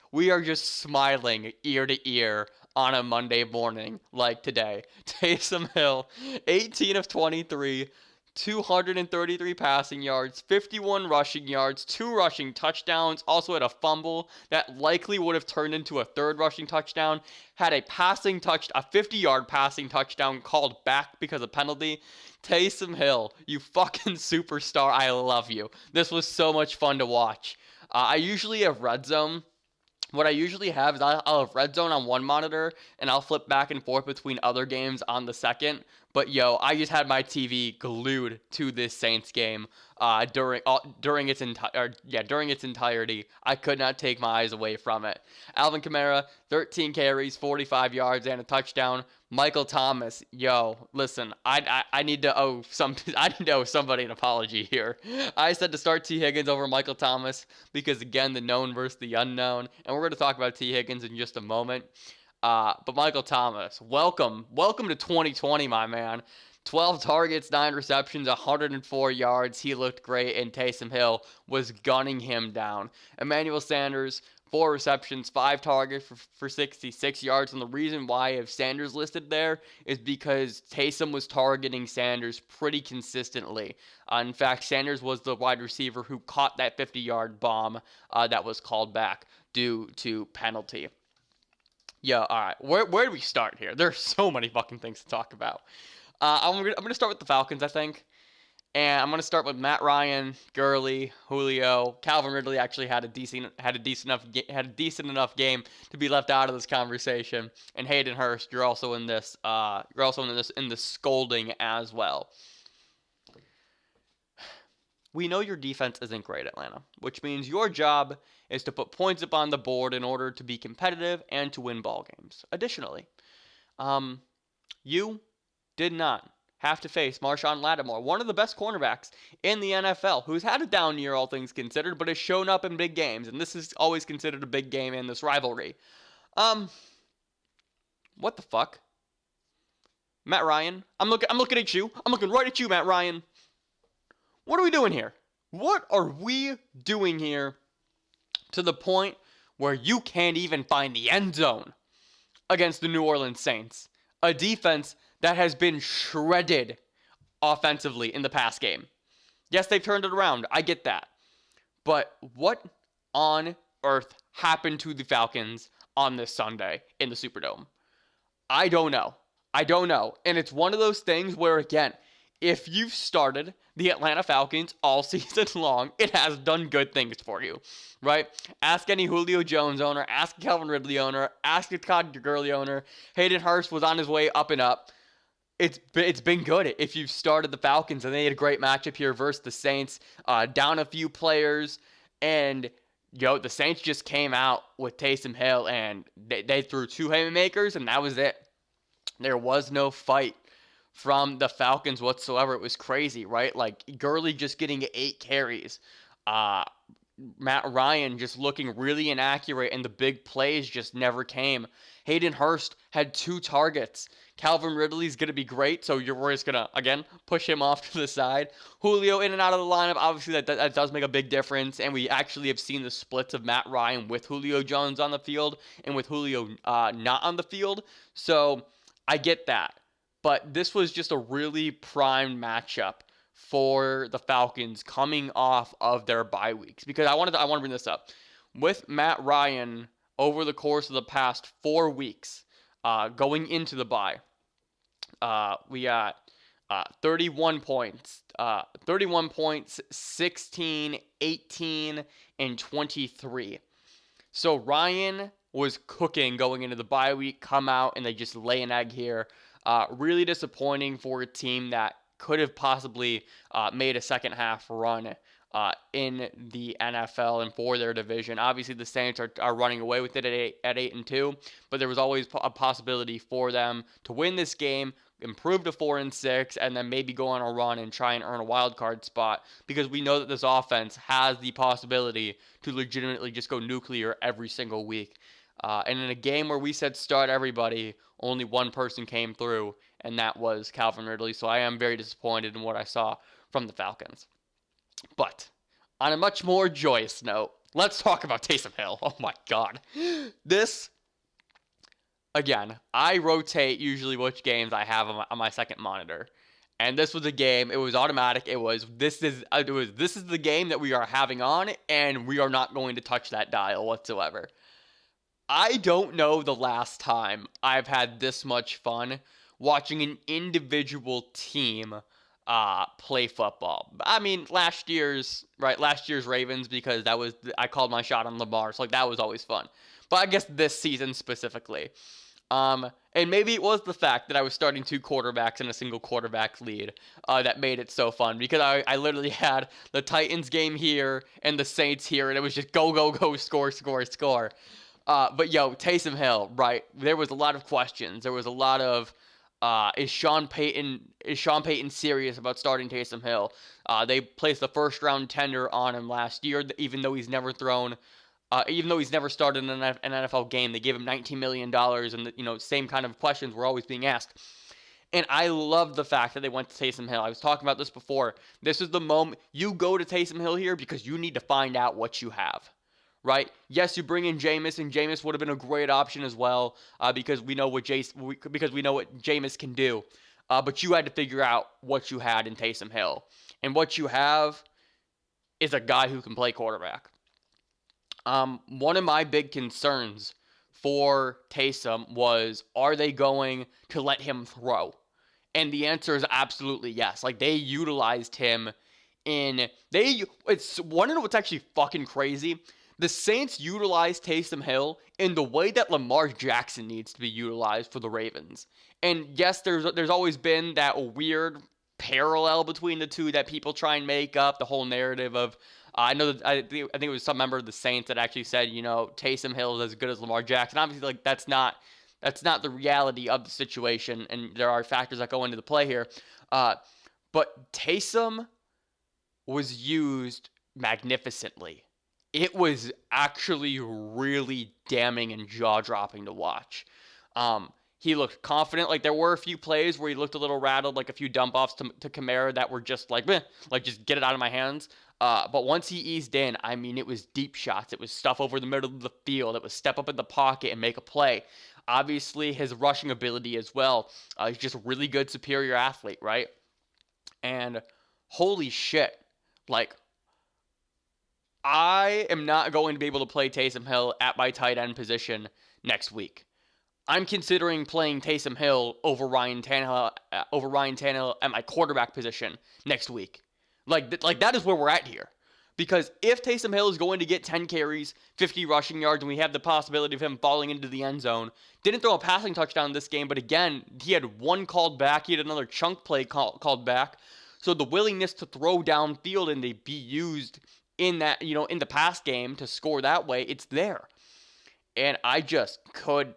smiling ear to ear on a Monday morning like today. Taysom Hill, 18 of 23, 233 passing yards, 51 rushing yards, 2 rushing touchdowns, also had a fumble that likely would have turned into a 3rd rushing touchdown, had a 50-yard passing touchdown called back because of penalty. Taysom Hill, you fucking superstar, I love you. This was so much fun to watch. I usually have Red Zone. What I usually have is I'll have Red Zone on one monitor, and I'll flip back and forth between other games on the second. But yo, I just had my TV glued to this Saints game during its entirety. I could not take my eyes away from it. Alvin Kamara, 13 carries, 45 yards, and a touchdown. Michael Thomas, yo, listen, I need to owe somebody an apology here. I said to start T. Higgins over Michael Thomas because, again, the known versus the unknown, and we're going to talk about T. Higgins in just a moment. But Michael Thomas, welcome to 2020, my man. 12 targets, 9 receptions, 104 yards. He looked great, and Taysom Hill was gunning him down. Emmanuel Sanders, 4 receptions, 5 targets for 66 yards. And the reason why I have Sanders listed there is because Taysom was targeting Sanders pretty consistently. In fact, Sanders was the wide receiver who caught that 50-yard bomb that was called back due to penalty. Yeah, all right. Where do we start here? There's so many fucking things to talk about. I'm gonna start with the Falcons, I think, and I'm gonna start with Matt Ryan, Gurley, Julio, Calvin Ridley. Actually had a decent enough game to be left out of this conversation. And Hayden Hurst, you're also in this. In the scolding as well. We know your defense isn't great, Atlanta, which means your job is to put points up on the board in order to be competitive and to win ball games. Additionally, you did not have to face Marshawn Lattimore, one of the best cornerbacks in the NFL, who's had a down year, all things considered, but has shown up in big games, and this is always considered a big game in this rivalry. What the fuck? Matt Ryan, I'm looking at you. I'm looking right at you, Matt Ryan. What are we doing here? What are we doing here to the point where you can't even find the end zone against the New Orleans Saints, a defense that has been shredded offensively in the past game? Yes, they've turned it around. I get that. But what on earth happen to the Falcons on this Sunday in the Superdome? I don't know. I don't know. And it's one of those things where, again, if you've started the Atlanta Falcons all season long, it has done good things for you, right? Ask any Julio Jones owner, ask a Calvin Ridley owner, ask a Todd Gurley owner. Hayden Hurst was on his way up and up. It's been good if you've started the Falcons, and they had a great matchup here versus the Saints, down a few players, and the Saints just came out with Taysom Hill, and they threw 2 haymakers, and that was it. There was no fight from the Falcons whatsoever. It was crazy, right? Like, Gurley just getting 8 carries. Matt Ryan just looking really inaccurate, and the big plays just never came. Hayden Hurst had 2 targets. Calvin Ridley's going to be great, so you're just going to, again, push him off to the side. Julio in and out of the lineup, obviously that does make a big difference, and we actually have seen the splits of Matt Ryan with Julio Jones on the field and with Julio not on the field, so I get that. But this was just a really prime matchup for the Falcons coming off of their bye weeks. Because I want to bring this up. With Matt Ryan over the course of the past 4 weeks, going into the bye, we got 31 points, 16, 18, and 23. So Ryan was cooking going into the bye week, come out, and they just lay an egg here. Really disappointing for a team that could have possibly made a second half run in the NFL and for their division. Obviously, the Saints are running away with it at 8-2, but there was always a possibility for them to win this game, improve to 4-6, and then maybe go on a run and try and earn a wild card spot, because we know that this offense has the possibility to legitimately just go nuclear every single week. And in a game where we said start everybody, only one person came through, and that was Calvin Ridley. So I am very disappointed in what I saw from the Falcons. But on a much more joyous note, let's talk about Taysom Hill. Oh my God. This, again, I rotate usually which games I have on my second monitor. And this was a game, it was automatic. This is the game that we are having on, and we are not going to touch that dial whatsoever. I don't know the last time I've had this much fun watching an individual team play football. I mean, last year's Ravens, because I called my shot on Lamar, so that was always fun. But I guess this season specifically. And maybe it was the fact that I was starting 2 quarterbacks in a single quarterback lead that made it so fun, because I literally had the Titans game here and the Saints here, and it was just go, go, go, score, score, score. But Taysom Hill, right? There was a lot of questions. There was a lot of, is Sean Payton serious about starting Taysom Hill? They placed the first round tender on him last year, even though he's never started an NFL game. They gave him $19 million, and same kind of questions were always being asked. And I love the fact that they went to Taysom Hill. I was talking about this before. This is the moment you go to Taysom Hill here, because you need to find out what you have. Right? Yes, you bring in Jameis, and Jameis would have been a great option as well, because we know what Jameis can do. But you had to figure out what you had in Taysom Hill, and what you have is a guy who can play quarterback. One of my big concerns for Taysom was, are they going to let him throw? And the answer is absolutely yes. Like, they utilized him what's actually fucking crazy. The Saints utilized Taysom Hill in the way that Lamar Jackson needs to be utilized for the Ravens. And yes, there's always been that weird parallel between the two that people try and make up, the whole narrative of, I think it was some member of the Saints that actually said, Taysom Hill is as good as Lamar Jackson. Obviously, like, that's not the reality of the situation, and there are factors that go into the play here. But Taysom was used magnificently. It was actually really damning and jaw-dropping to watch. He looked confident. Like, there were a few plays where he looked a little rattled, like a few dump-offs to Kamara that were just like, meh, like, just get it out of my hands. But once he eased in, I mean, it was deep shots. It was stuff over the middle of the field. It was step up in the pocket and make a play. Obviously, his rushing ability as well. He's just a really good, superior athlete, right? And holy shit, like, I am not going to be able to play Taysom Hill at my tight end position next week. I'm considering playing Taysom Hill over Ryan Tannehill at my quarterback position next week. Like that is where we're at here. Because if Taysom Hill is going to get 10 carries, 50 rushing yards, and we have the possibility of him falling into the end zone, didn't throw a passing touchdown this game, but again, he had one called back. He had another chunk play called back. So the willingness to throw downfield and to be used in that, in the pass game to score that way, it's there. And I just could,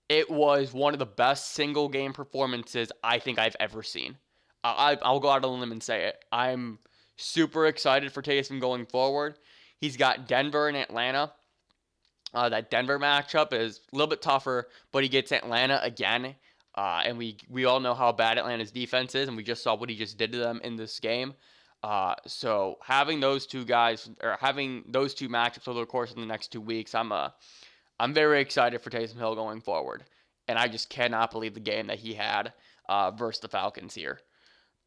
it was one of the best single game performances I think I've ever seen. I'll go out on a limb and say it. I'm super excited for Taysom going forward. He's got Denver and Atlanta. That Denver matchup is a little bit tougher, but he gets Atlanta again. And we all know how bad Atlanta's defense is, and we just saw what he just did to them in this game. So having those two guys, or having those two matchups over the course of the next 2 weeks, I'm very excited for Taysom Hill going forward. And I just cannot believe the game that he had versus the Falcons here.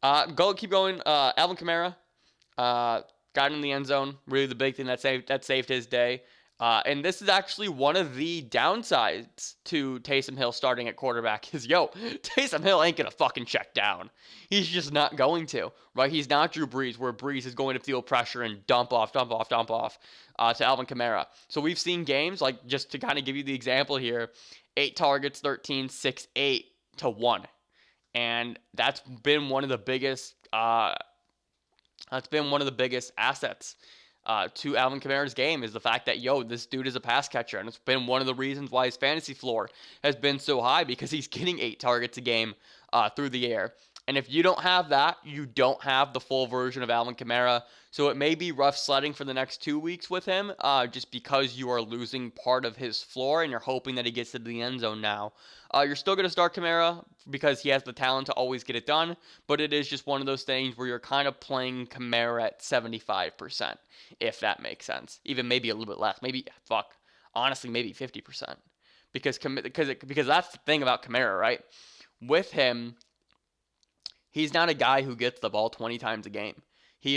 Keep going. Alvin Kamara got in the end zone. Really the big thing that saved his day. And this is actually one of the downsides to Taysom Hill starting at quarterback is, Taysom Hill ain't going to fucking check down. He's just not going to, right? He's not Drew Brees, where Brees is going to feel pressure and dump off to Alvin Kamara. So we've seen games, like just to kind of give you the example here, 8 targets, 13, 6, 8 to 1. And that's been one of the biggest assets to Alvin Kamara's game, is the fact that, this dude is a pass catcher. And it's been one of the reasons why his fantasy floor has been so high, because he's getting 8 targets a game through the air. And if you don't have that, you don't have the full version of Alvin Kamara. So it may be rough sledding for the next 2 weeks with him, just because you are losing part of his floor and you're hoping that he gets to the end zone now. You're still going to start Kamara because he has the talent to always get it done, but it is just one of those things where you're kind of playing Kamara at 75%, if that makes sense. Even maybe a little bit less. Honestly, maybe 50%. Because that's the thing about Kamara, right? With him, he's not a guy who gets the ball 20 times a game. He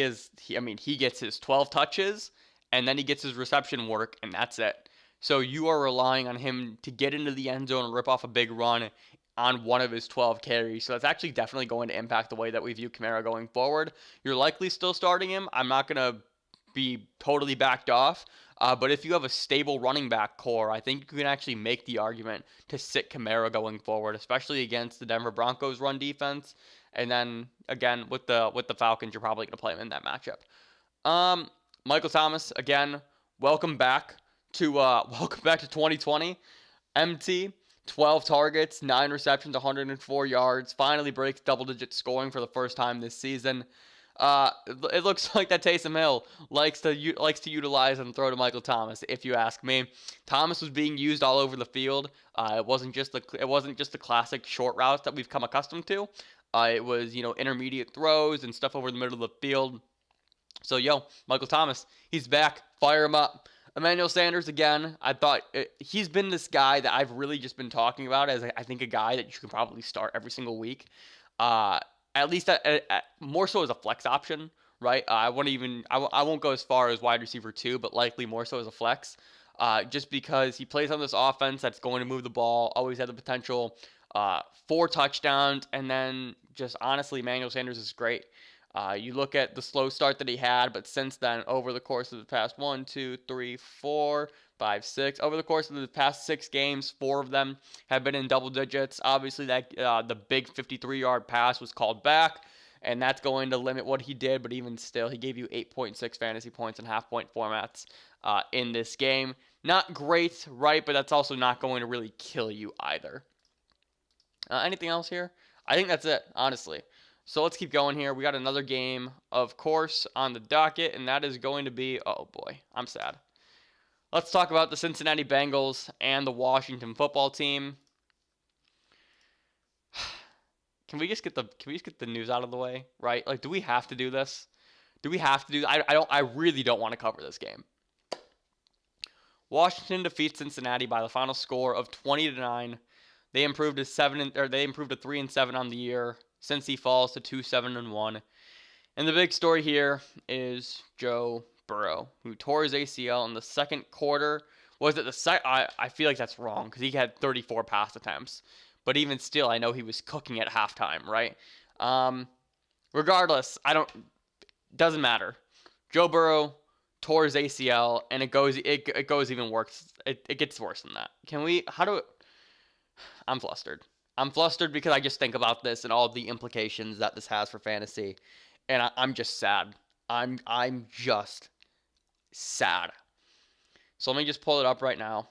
gets his 12 touches, and then he gets his reception work, and that's it. So you are relying on him to get into the end zone and rip off a big run on one of his 12 carries. So that's actually definitely going to impact the way that we view Kamara going forward. You're likely still starting him. I'm not going to be totally backed off. But if you have a stable running back core, I think you can actually make the argument to sit Kamara going forward, especially against the Denver Broncos run defense. And then again with the Falcons, you're probably going to play him in that matchup. Michael Thomas, again, welcome back to 2020. MT, 12 targets, 9 receptions, 104 yards. Finally breaks double-digit scoring for the first time this season. It looks like that Taysom Hill likes to utilize and throw to Michael Thomas, if you ask me. Thomas was being used all over the field. It wasn't just the classic short routes that we've come accustomed to. It was intermediate throws and stuff over the middle of the field. So Michael Thomas, he's back. Fire him up. Emmanuel Sanders, again, I thought he's been this guy that I've really just been talking about as I think a guy that you can probably start every single week. At least more so as a flex option, right? I won't go as far as wide receiver 2, but likely more so as a flex. Just because he plays on this offense that's going to move the ball, always had the potential 4 touchdowns, and then just honestly, Emmanuel Sanders is great. You look at the slow start that he had, but since then, over the course of the past 1, 2, 3, 4, 5, 6, over the course of the past 6 games, 4 of them have been in double digits. Obviously, that the big 53-yard pass was called back, and that's going to limit what he did, but even still, he gave you 8.6 fantasy points in half-point formats in this game. Not great, right, but that's also not going to really kill you either. Anything else here? I think that's it, honestly. So let's keep going here. We got another game, of course, on the docket, and that is going to be, oh boy, I'm sad. Let's talk about the Cincinnati Bengals and the Washington football team. Can we just get the news out of the way, right? Like, do we have to do this? I really don't want to cover this game. Washington defeats Cincinnati by the final score of 20-9. They improved to 3-7 on the year. Cincy falls to 2-7-1. And the big story here is Joe Burrow, who tore his ACL in the second quarter. Was it the second? I feel like that's wrong because he had 34 pass attempts. But even still, I know he was cooking at halftime, right? Regardless, doesn't matter. Joe Burrow tore his ACL, and it goes even worse. It gets worse than that. I'm flustered. I'm flustered because I just think about this and all the implications that this has for fantasy, and I'm just sad. I'm just sad. So let me just pull it up right now.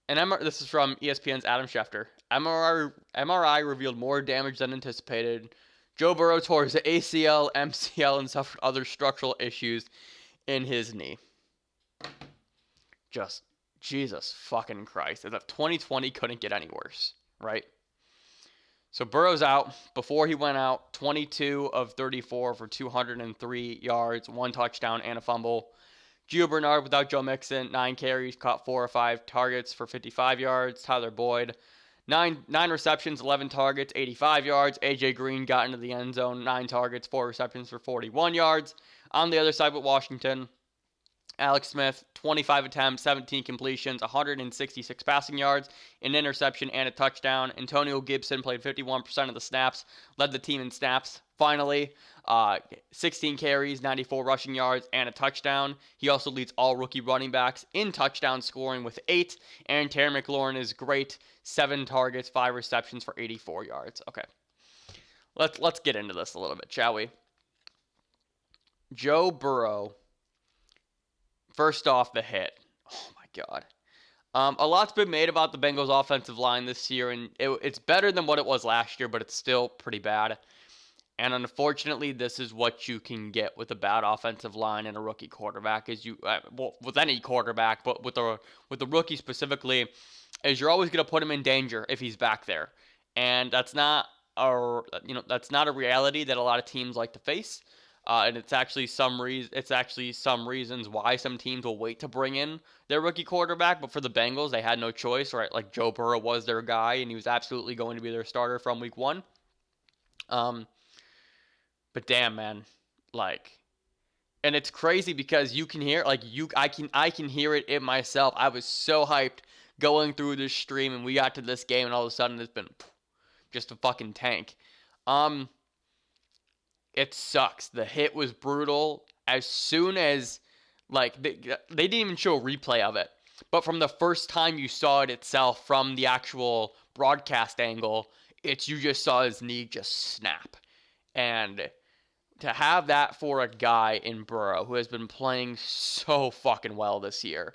And this is from ESPN's Adam Schefter. MRI revealed more damage than anticipated. Joe Burrow tore his ACL, MCL, and suffered other structural issues in his knee. Just Jesus fucking Christ. As if 2020 couldn't get any worse, right? So Burrow's out. Before he went out, 22 of 34 for 203 yards, 1 touchdown, and a fumble. Gio Bernard without Joe Mixon, 9 carries, caught 4 or 5 targets for 55 yards. Tyler Boyd, 9 receptions, 11 targets, 85 yards. AJ Green got into the end zone, 9 targets, 4 receptions for 41 yards. On the other side with Washington, Alex Smith, 25 attempts, 17 completions, 166 passing yards, an interception, and a touchdown. Antonio Gibson played 51% of the snaps, led the team in snaps. Finally, 16 carries, 94 rushing yards, and a touchdown. He also leads all rookie running backs in touchdown scoring with 8. And Terry McLaurin is great, 7 targets, 5 receptions for 84 yards. Okay, let's get into this a little bit, shall we? Joe Burrow. First off, the hit. Oh, my God. A lot's been made about the Bengals' offensive line this year, and it's better than what it was last year, but it's still pretty bad. And unfortunately, this is what you can get with a bad offensive line and a rookie quarterback. With any quarterback, but with the rookie specifically, is you're always going to put him in danger if he's back there, and that's not a reality that a lot of teams like to face. And it's actually some reasons why some teams will wait to bring in their rookie quarterback. But for the Bengals, they had no choice, right? Like Joe Burrow was their guy, and he was absolutely going to be their starter from week 1. But damn, man, and it's crazy because you can hear, I can hear it in myself. I was so hyped going through this stream, and we got to this game, and all of a sudden it's been just a fucking tank. It sucks. The hit was brutal. As soon as, they didn't even show a replay of it. But from the first time you saw it itself, from the actual broadcast angle, you just saw his knee just snap. And to have that for a guy in Burrow who has been playing so fucking well this year,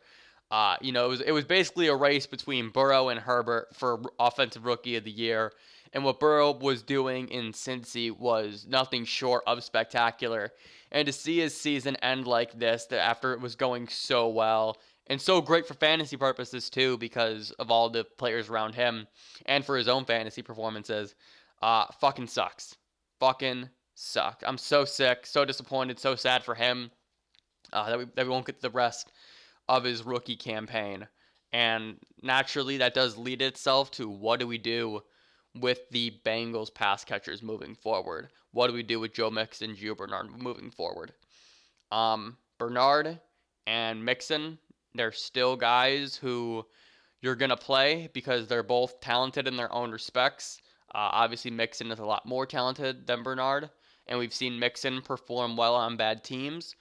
it was basically a race between Burrow and Herbert for Offensive Rookie of the Year. And what Burrow was doing in Cincy was nothing short of spectacular. And to see his season end like this, after it was going so well, and so great for fantasy purposes too, because of all the players around him, and for his own fantasy performances, fucking sucks. Fucking sucks. I'm so sick, so disappointed, so sad for him that we won't get the rest of his rookie campaign. And naturally, that does lead itself to what do we do with the Bengals pass catchers moving forward? What do we do with Joe Mixon and Gio Bernard moving forward? Bernard and Mixon, they're still guys who you're going to play because they're both talented in their own respects. Obviously, Mixon is a lot more talented than Bernard, and we've seen Mixon perform well on bad teams,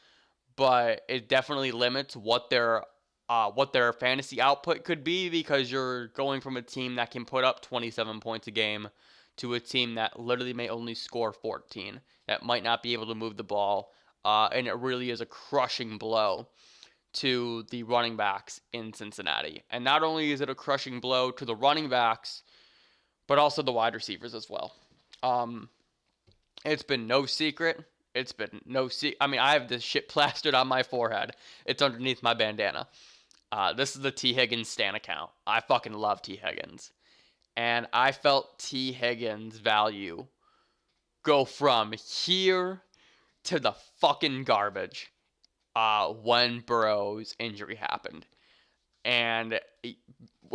but it definitely limits what their fantasy output could be, because you're going from a team that can put up 27 points a game to a team that literally may only score 14, that might not be able to move the ball, and it really is a crushing blow to the running backs in Cincinnati. And not only is it a crushing blow to the running backs, but also the wide receivers as well. It's been no secret. I have this shit plastered on my forehead. It's underneath my bandana. This is the T. Higgins Stan account. I fucking love T. Higgins. And I felt T. Higgins' value go from here to the fucking garbage when Burrow's injury happened. And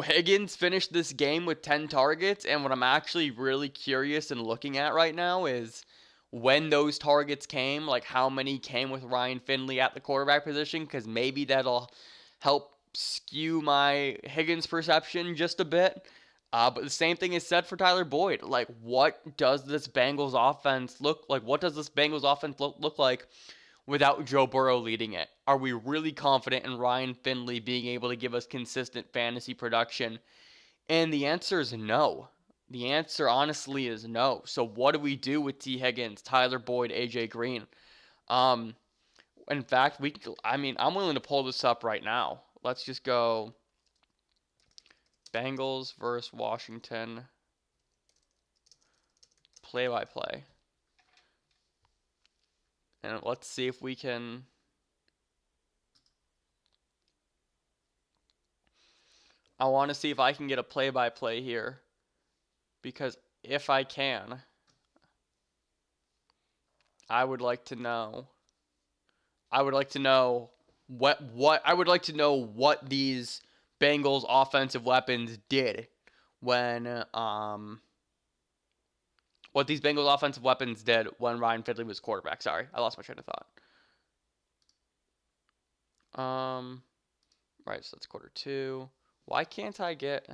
Higgins finished this game with 10 targets, and what I'm actually really curious and looking at right now is when those targets came, like how many came with Ryan Finley at the quarterback position, because maybe that'll help skew my Higgins perception just a bit. But the same thing is said for Tyler Boyd. Like, what does this Bengals offense look like? What does this Bengals offense look like without Joe Burrow leading it? Are we really confident in Ryan Finley being able to give us consistent fantasy production? And the answer is no. The answer, honestly, is no. So what do we do with T. Higgins, Tyler Boyd, AJ Green? Um, in fact, I'm willing to pull this up right now. Let's just go Bengals versus Washington play-by-play. And let's see if we can... I want to see if I can get a play-by-play here. Because if I can, I would like to know what these Bengals offensive weapons did when Ryan Finley was quarterback. Sorry, I lost my train of thought. Right, so that's quarter 2. Why can't I get...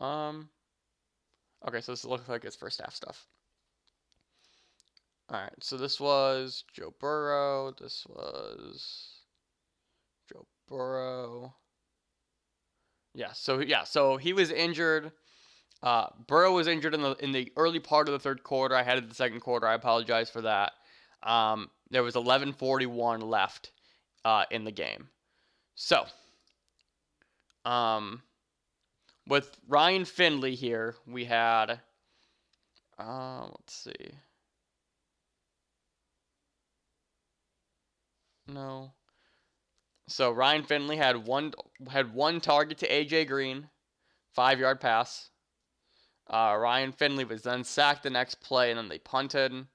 Okay, so this looks like it's first half stuff. Alright, so this was Joe Burrow. This was Joe Burrow. So he was injured. Burrow was injured in the early part of the third quarter. I headed the second quarter. I apologize for that. There was 11:41 left in the game. So, with Ryan Finley here, we had, let's see. No. So Ryan Finley had one target to AJ Green, 5-yard pass. Ryan Finley was then sacked the next play, and then they punted.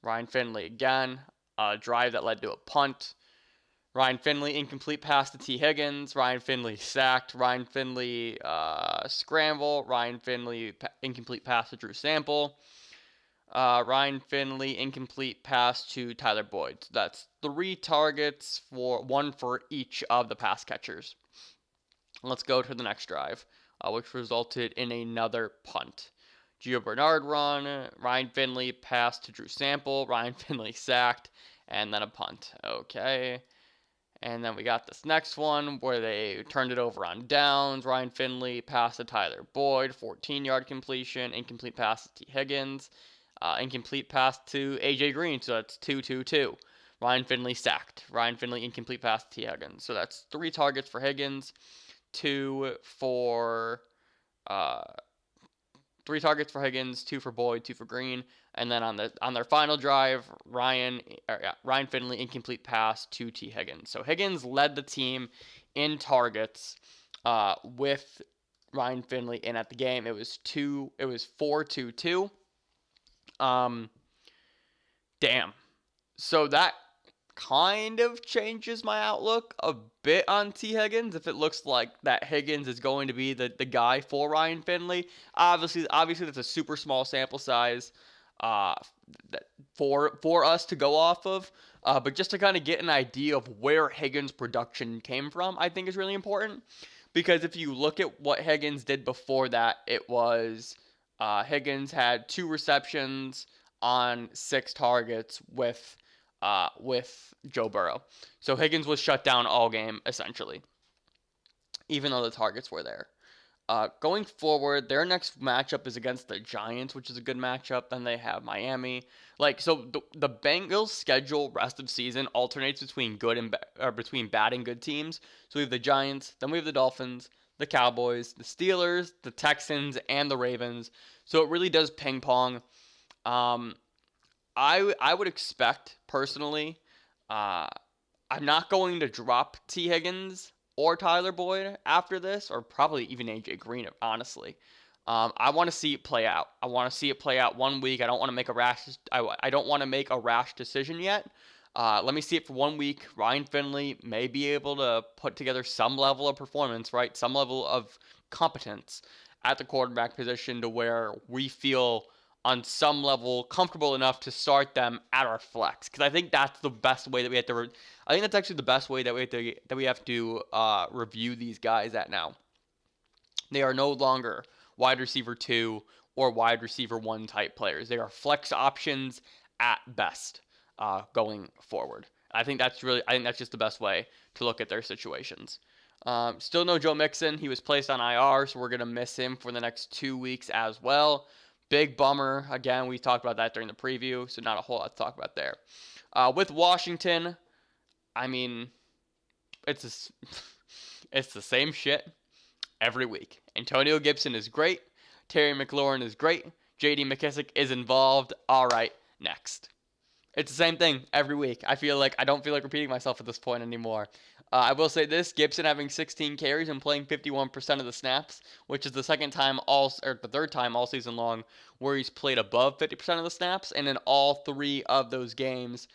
Ryan Finley again, a drive that led to a punt. Ryan Finley, incomplete pass to T. Higgins. Ryan Finley sacked. Ryan Finley scramble. Ryan Finley incomplete pass to Drew Sample. Ryan Finley, incomplete pass to Tyler Boyd. So that's 3 targets, one for each of the pass catchers. Let's go to the next drive, which resulted in another punt. Gio Bernard run. Ryan Finley pass to Drew Sample. Ryan Finley sacked, and then a punt. Okay. And then we got this next one where they turned it over on downs. Ryan Finley passed to Tyler Boyd, 14-yard completion. Incomplete pass to T. Higgins. Incomplete pass to AJ Green, so that's 2-2-2. Ryan Finley sacked. Ryan Finley, incomplete pass to T. Higgins. So that's 3 targets for Higgins, 2 for 3 targets for Higgins, 2 for Boyd, 2 for Green, and then on their final drive, Ryan Finley, incomplete pass to T. Higgins. So Higgins led the team in targets with Ryan Finley in at the game. It was 4-2-2. Damn. So that kind of changes my outlook a bit on T. Higgins if it looks like that Higgins is going to be the guy for Ryan Finley. Obviously that's a super small sample size for us to go off of. But just to kind of get an idea of where Higgins' production came from, I think is really important. Because if you look at what Higgins did before that, it was Higgins had 2 receptions on 6 targets with Joe Burrow. So Higgins was shut down all game, essentially, even though the targets were there. Going forward, their next matchup is against the Giants, which is a good matchup. Then they have Miami. So the Bengals' schedule rest of season alternates between between bad and good teams. So we have the Giants, then we have the Dolphins, the Cowboys, the Steelers, the Texans, and the Ravens. So it really does ping pong. I would expect, personally, I'm not going to drop T. Higgins or Tyler Boyd after this, or probably even AJ Green, honestly. I want to see it play out. I want to see it play out 1 week. I don't want to make a rash decision yet. Let me see it for 1 week. Ryan Finley may be able to put together some level of performance, right? Some level of competence. at the quarterback position to where we feel on some level comfortable enough to start them at our flex, because I think that's the best way that we have to. I think that's actually the best way that we have to review these guys at now. They are no longer wide receiver 2 or wide receiver 1 type players. They are flex options at best going forward. I think that's just the best way to look at their situations. Still no Joe Mixon. He was placed on IR, so we're going to miss him for the next 2 weeks as well. Big bummer. Again, we talked about that during the preview, so not a whole lot to talk about there. With Washington, I mean, it's the same shit every week. Antonio Gibson is great. Terry McLaurin is great. J.D. McKissic is involved. All right, next. It's the same thing every week. I don't feel like repeating myself at this point anymore. I will say this: Gibson having 16 carries and playing 51% of the snaps, which is the third time all season long where he's played above 50% of the snaps. And in all 3 of those games,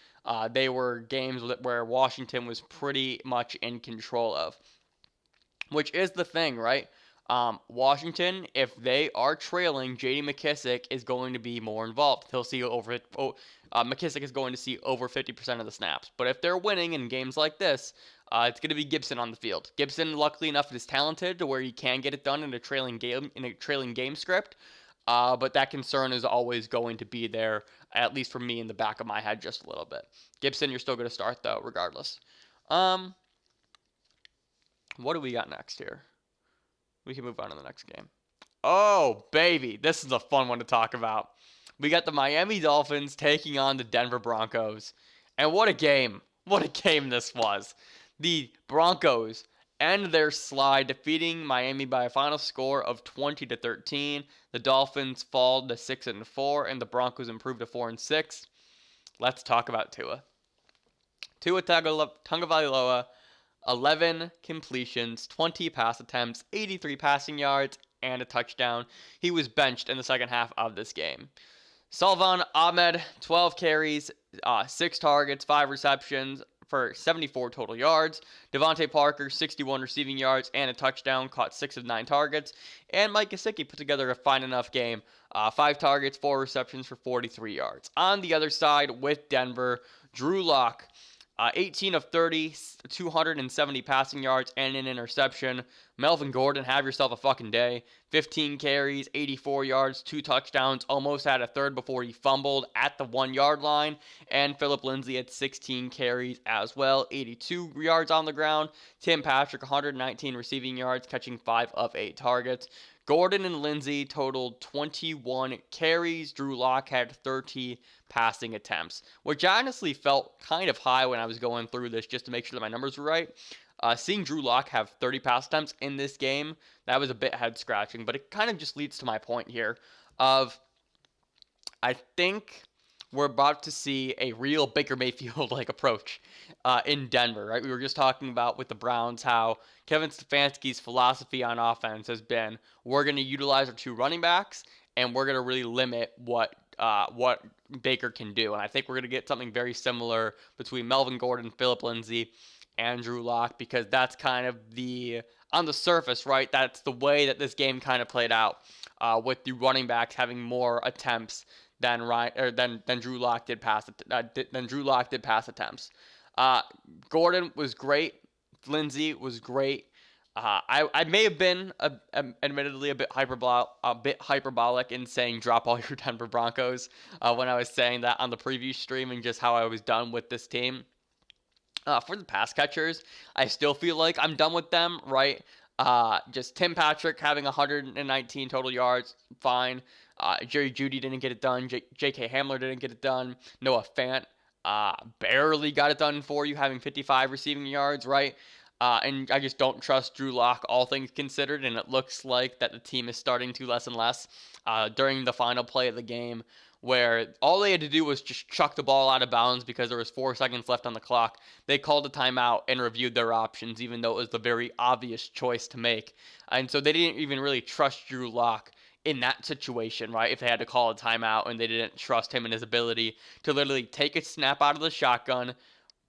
they were games where Washington was pretty much in control of. Which is the thing, right? Washington, if they are trailing, J.D. McKissic is going to be more involved. McKissic is going to see over 50% of the snaps. But if they're winning in games like this, it's going to be Gibson on the field. Gibson, luckily enough, is talented to where he can get it done in a trailing game script. But that concern is always going to be there, at least for me, in the back of my head just a little bit. Gibson, you're still going to start, though, regardless. What do we got next here? We can move on to the next game. Oh, baby. This is a fun one to talk about. We got the Miami Dolphins taking on the Denver Broncos. And what a game. What a game this was. The Broncos end their slide, defeating Miami by a final score of 20-13. The Dolphins fall to 6-4, and the Broncos improve to 4-6. Let's talk about Tua. Tua Tagovailoa, 11 completions, 20 pass attempts, 83 passing yards, and a touchdown. He was benched in the second half of this game. Salvon Ahmed, 12 carries, 6 targets, 5 receptions for 74 total yards. Devontae Parker, 61 receiving yards and a touchdown, caught 6 of 9 targets. And Mike Gesicki put together a fine enough game. 5 targets, 4 receptions for 43 yards. On the other side with Denver, Drew Lock, 18 of 30, 270 passing yards, and an interception. Melvin Gordon, have yourself a fucking day. 15 carries, 84 yards, 2 touchdowns, almost had a third before he fumbled at the 1-yard line. And Phillip Lindsay had 16 carries as well, 82 yards on the ground. Tim Patrick, 119 receiving yards, catching 5 of 8 targets. Gordon and Lindsay totaled 21 carries. Drew Lock had 30 passing attempts, which I honestly felt kind of high when I was going through this just to make sure that my numbers were right. Seeing Drew Lock have 30 pass attempts in this game, that was a bit head-scratching, but it kind of just leads to my point here of I think we're about to see a real Baker Mayfield-like approach in Denver, right? We were just talking about with the Browns how Kevin Stefanski's philosophy on offense has been we're going to utilize our 2 running backs and we're going to really limit what Baker can do. And I think we're going to get something very similar between Melvin Gordon, Phillip Lindsay, and Drew Lock, because that's kind of on the surface, right? That's the way that this game kind of played out with the running backs having more attempts than Drew Lock did pass attempts. Gordon was great. Lindsay was great. I may have been admittedly a bit hyperbolic in saying drop all your Denver Broncos when I was saying that on the preview stream and just how I was done with this team. For the pass catchers, I still feel like I'm done with them, right? Just Tim Patrick having 119 total yards, fine. Jerry Jeudy didn't get it done. J.K. Hamler didn't get it done. Noah Fant barely got it done for you, having 55 receiving yards, right? And I just don't trust Drew Lock, all things considered, and it looks like that the team is starting to less and less during the final play of the game, where all they had to do was just chuck the ball out of bounds because there was 4 seconds left on the clock. They called a timeout and reviewed their options, even though it was the very obvious choice to make. And so they didn't even really trust Drew Lock in that situation, right? If they had to call a timeout and they didn't trust him in his ability to literally take a snap out of the shotgun,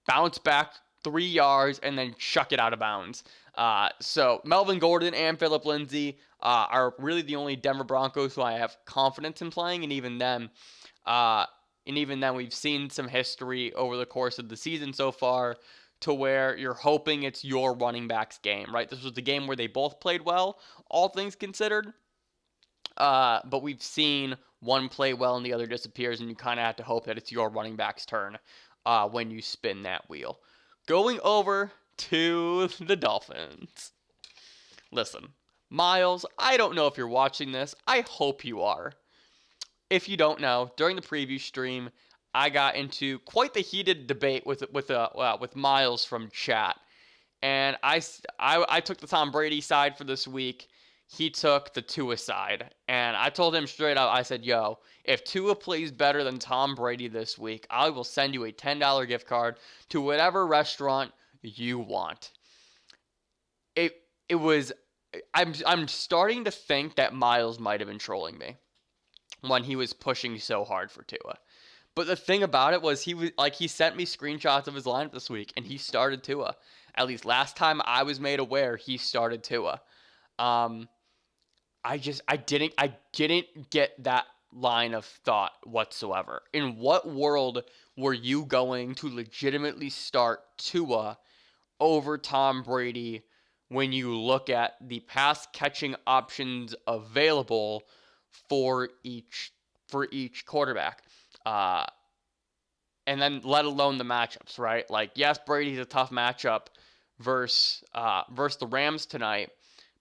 bounce back 3 yards and then chuck it out of bounds. So Melvin Gordon and Phillip Lindsay are really the only Denver Broncos who I have confidence in playing, uh, and even then, we've seen some history over the course of the season so far to where you're hoping it's your running back's game, right? This was the game where they both played well, all things considered. But we've seen one play well and the other disappears, and you kind of have to hope that it's your running back's turn when you spin that wheel. Going over to the Dolphins. Listen, Miles, I don't know if you're watching this. I hope you are. If you don't know, during the preview stream, I got into quite the heated debate with Miles from chat, and I took the Tom Brady side for this week. He took the Tua side, and I told him straight up. I said, "Yo, if Tua plays better than Tom Brady this week, I will send you a $10 gift card to whatever restaurant you want." It was. I'm starting to think that Miles might have been trolling me when he was pushing so hard for Tua. But the thing about it was he sent me screenshots of his lineup this week, and he started Tua. At least last time I was made aware, he started Tua. I didn't get that line of thought whatsoever. In what world were you going to legitimately start Tua over Tom Brady when you look at the pass catching options available for each quarterback? And then let alone the matchups, right? Like, yes, Brady's a tough matchup versus the Rams tonight,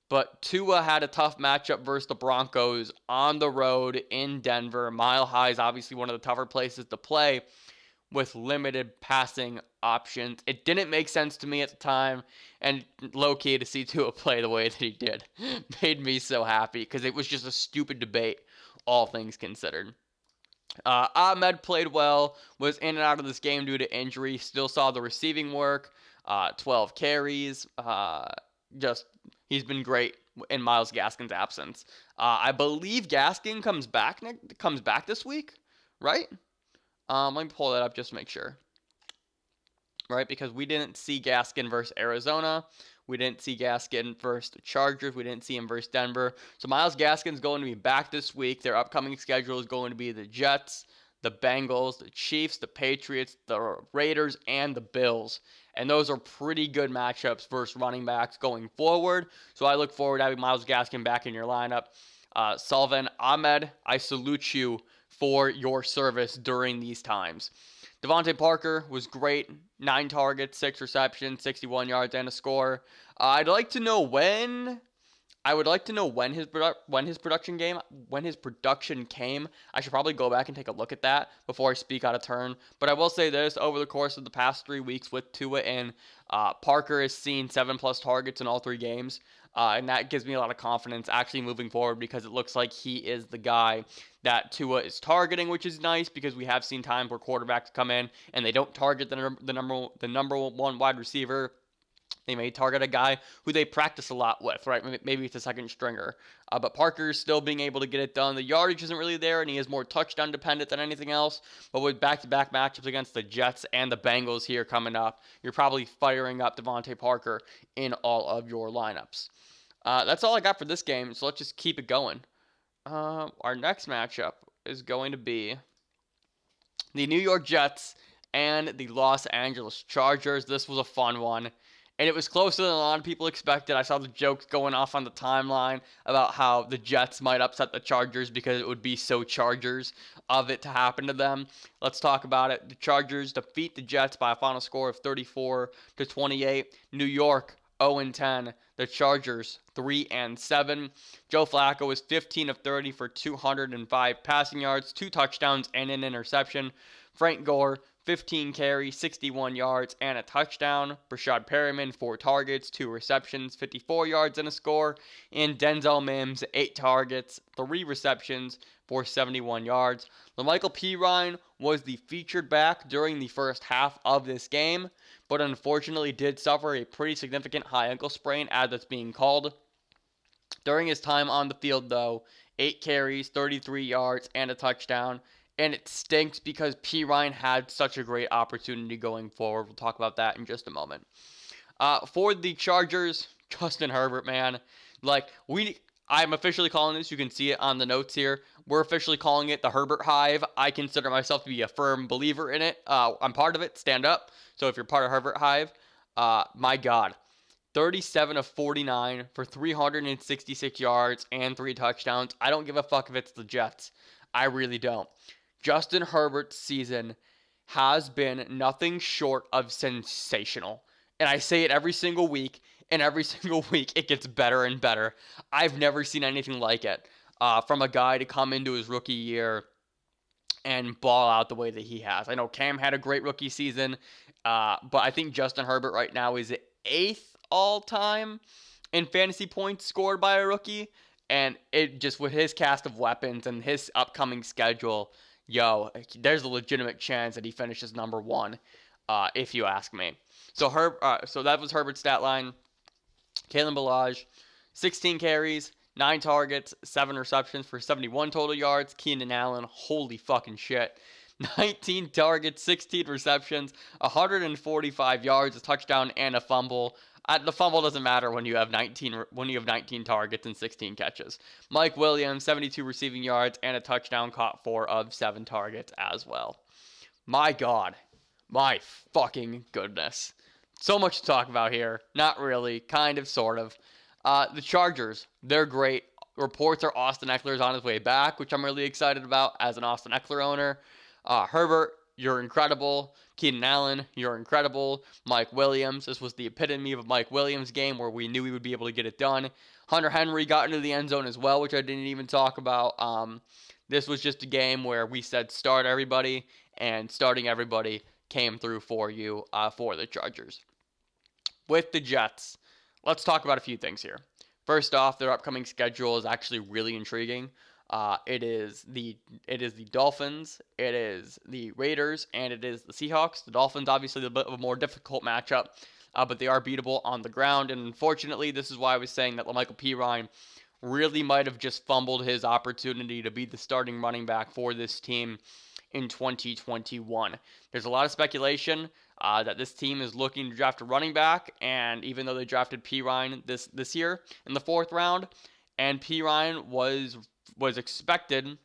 but Tua had a tough matchup versus the Broncos on the road in Denver. Mile High is obviously one of the tougher places to play with limited passing options. It didn't make sense to me at the time, and low-key to see Tua play the way that he did made me so happy because it was just a stupid debate, all things considered. Ahmed played well, was in and out of this game due to injury, still saw the receiving work, 12 carries, he's been great in Myles Gaskin's absence. I believe Gaskin comes back this week, right? Let me pull that up just to make sure. Right, because we didn't see Gaskin versus Arizona. We didn't see Gaskin versus the Chargers. We didn't see him versus Denver. So Myles Gaskin's going to be back this week. Their upcoming schedule is going to be the Jets, the Bengals, the Chiefs, the Patriots, the Raiders, and the Bills. And those are pretty good matchups versus running backs going forward. So I look forward to having Myles Gaskin back in your lineup. Salvin Ahmed, I salute you for your service during these times. Devontae Parker was great. 9 targets, 6 receptions, 61 yards, and a score. I'd like to know when his production came. I should probably go back and take a look at that before I speak out of turn. But I will say this: over the course of the past 3 weeks with Tua in, Parker has seen 7+ targets in all 3 games. And that gives me a lot of confidence actually moving forward because it looks like he is the guy that Tua is targeting, which is nice because we have seen times where quarterbacks come in and they don't target the number one wide receiver. They may target a guy who they practice a lot with, right? Maybe it's a second stringer. But Parker's still being able to get it done. The yardage isn't really there, and he is more touchdown dependent than anything else. But with back-to-back matchups against the Jets and the Bengals here coming up, you're probably firing up Devontae Parker in all of your lineups. That's all I got for this game, so let's just keep it going. Our next matchup is going to be the New York Jets and the Los Angeles Chargers. This was a fun one, and it was closer than a lot of people expected. I saw the jokes going off on the timeline about how the Jets might upset the Chargers because it would be so Chargers of it to happen to them. Let's talk about it. The Chargers defeat the Jets by a final score of 34-28. New York 0-10. The Chargers 3-7. Joe Flacco was 15 of 30 for 205 passing yards, 2 touchdowns, and an interception. Frank Gore 15 carries, 61 yards, and a touchdown. Brashad Perriman 4 targets, 2 receptions, 54 yards, and a score. And Denzel Mims 8 targets, 3 receptions for 71 yards. LaMichael Pirine was the featured back during the first half of this game, but unfortunately did suffer a pretty significant high ankle sprain, as it's being called. During his time on the field, though, 8 carries, 33 yards, and a touchdown. And it stinks because P. Ryan had such a great opportunity going forward. We'll talk about that in just a moment. For the Chargers, Justin Herbert, man. Like, I'm officially calling this. You can see it on the notes here. We're officially calling it the Herbert Hive. I consider myself to be a firm believer in it. I'm part of it. Stand up. So if you're part of Herbert Hive, my God. 37 of 49 for 366 yards and 3 touchdowns. I don't give a fuck if it's the Jets. I really don't. Justin Herbert's season has been nothing short of sensational. And I say it every single week, and every single week it gets better and better. I've never seen anything like it from a guy to come into his rookie year and ball out the way that he has. I know Cam had a great rookie season, but I think Justin Herbert right now is 8th all-time in fantasy points scored by a rookie. And it just, with his cast of weapons and his upcoming schedule, there's a legitimate chance that he finishes number 1, if you ask me. So that was Herbert's stat line. Kalen Ballage, 16 carries, 9 targets, 7 receptions for 71 total yards. Keenan Allen, holy fucking shit. 19 targets, 16 receptions, 145 yards, a touchdown, and a fumble. The fumble doesn't matter when you have 19 targets and 16 catches. Mike Williams, 72 receiving yards and a touchdown, caught 4 of 7 targets as well. My God. My fucking goodness. So much to talk about here. Not really. Kind of, sort of. The Chargers, they're great. Reports are Austin Eckler's on his way back, which I'm really excited about as an Austin Eckler owner. Herbert, you're incredible. Keenan Allen, you're incredible. Mike Williams, this was the epitome of a Mike Williams game where we knew he would be able to get it done. Hunter Henry got into the end zone as well, which I didn't even talk about. This was just a game where we said start everybody, and starting everybody came through for you for the Chargers. With the Jets, let's talk about a few things here. First off, their upcoming schedule is actually really intriguing. It is the Dolphins, it is the Raiders, and it is the Seahawks. The Dolphins, obviously, a bit of a more difficult matchup, but they are beatable on the ground. And unfortunately, this is why I was saying that Michael P. Ryan really might have just fumbled his opportunity to be the starting running back for this team in 2021. There's a lot of speculation that this team is looking to draft a running back, and even though they drafted P. Ryan this year in the 4th round, and P. Ryan was expected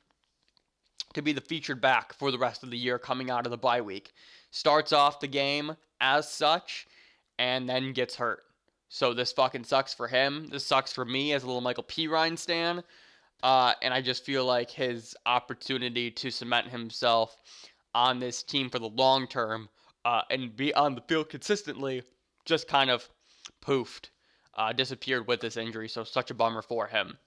to be the featured back for the rest of the year coming out of the bye week. Starts off the game as such, and then gets hurt. So this fucking sucks for him. This sucks for me as a little Michael P. Ryan stan. And I just feel like his opportunity to cement himself on this team for the long term and be on the field consistently just kind of poofed, disappeared with this injury. So such a bummer for him.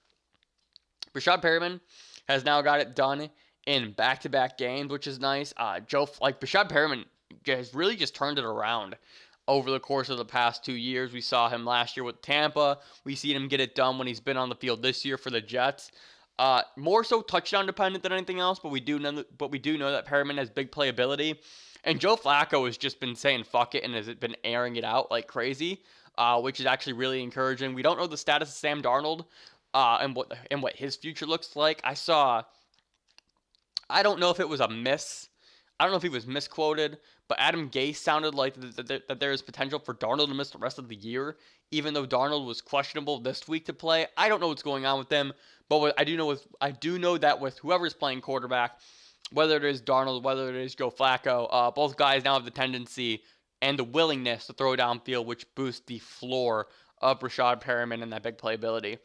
Rashad Perriman has now got it done in back-to-back games, which is nice. Rashad Perriman has really just turned it around over the course of the past 2 years. We saw him last year with Tampa. We seen him get it done when he's been on the field this year for the Jets. More so touchdown dependent than anything else, but we do know that Perriman has big playability. And Joe Flacco has just been saying fuck it and has been airing it out like crazy, which is actually really encouraging. We don't know the status of Sam Darnold and what his future looks like. I don't know if it was a miss. I don't know if he was misquoted, but Adam Gase sounded like that there is potential for Darnold to miss the rest of the year, even though Darnold was questionable this week to play. I don't know what's going on with them, but I do know that with whoever's playing quarterback, whether it is Darnold, whether it is Joe Flacco, both guys now have the tendency and the willingness to throw downfield, which boosts the floor of Rashad Perriman and that big playability.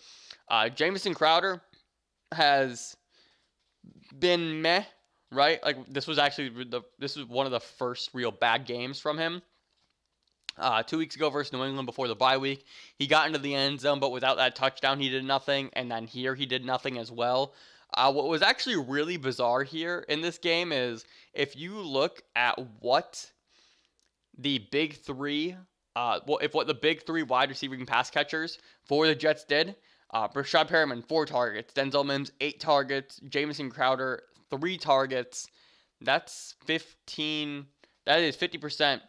Jamison Crowder has been meh, right? Like this was one of the first real bad games from him. 2 weeks ago versus New England before the bye week, he got into the end zone, but without that touchdown, he did nothing. And then here, he did nothing as well. What was actually really bizarre here in this game is if you look at what the big three, what the big 3 wide receiving pass catchers for the Jets did. Rashad Perriman, 4 targets. Denzel Mims, 8 targets. Jamison Crowder, 3 targets. That's 15. That is 50%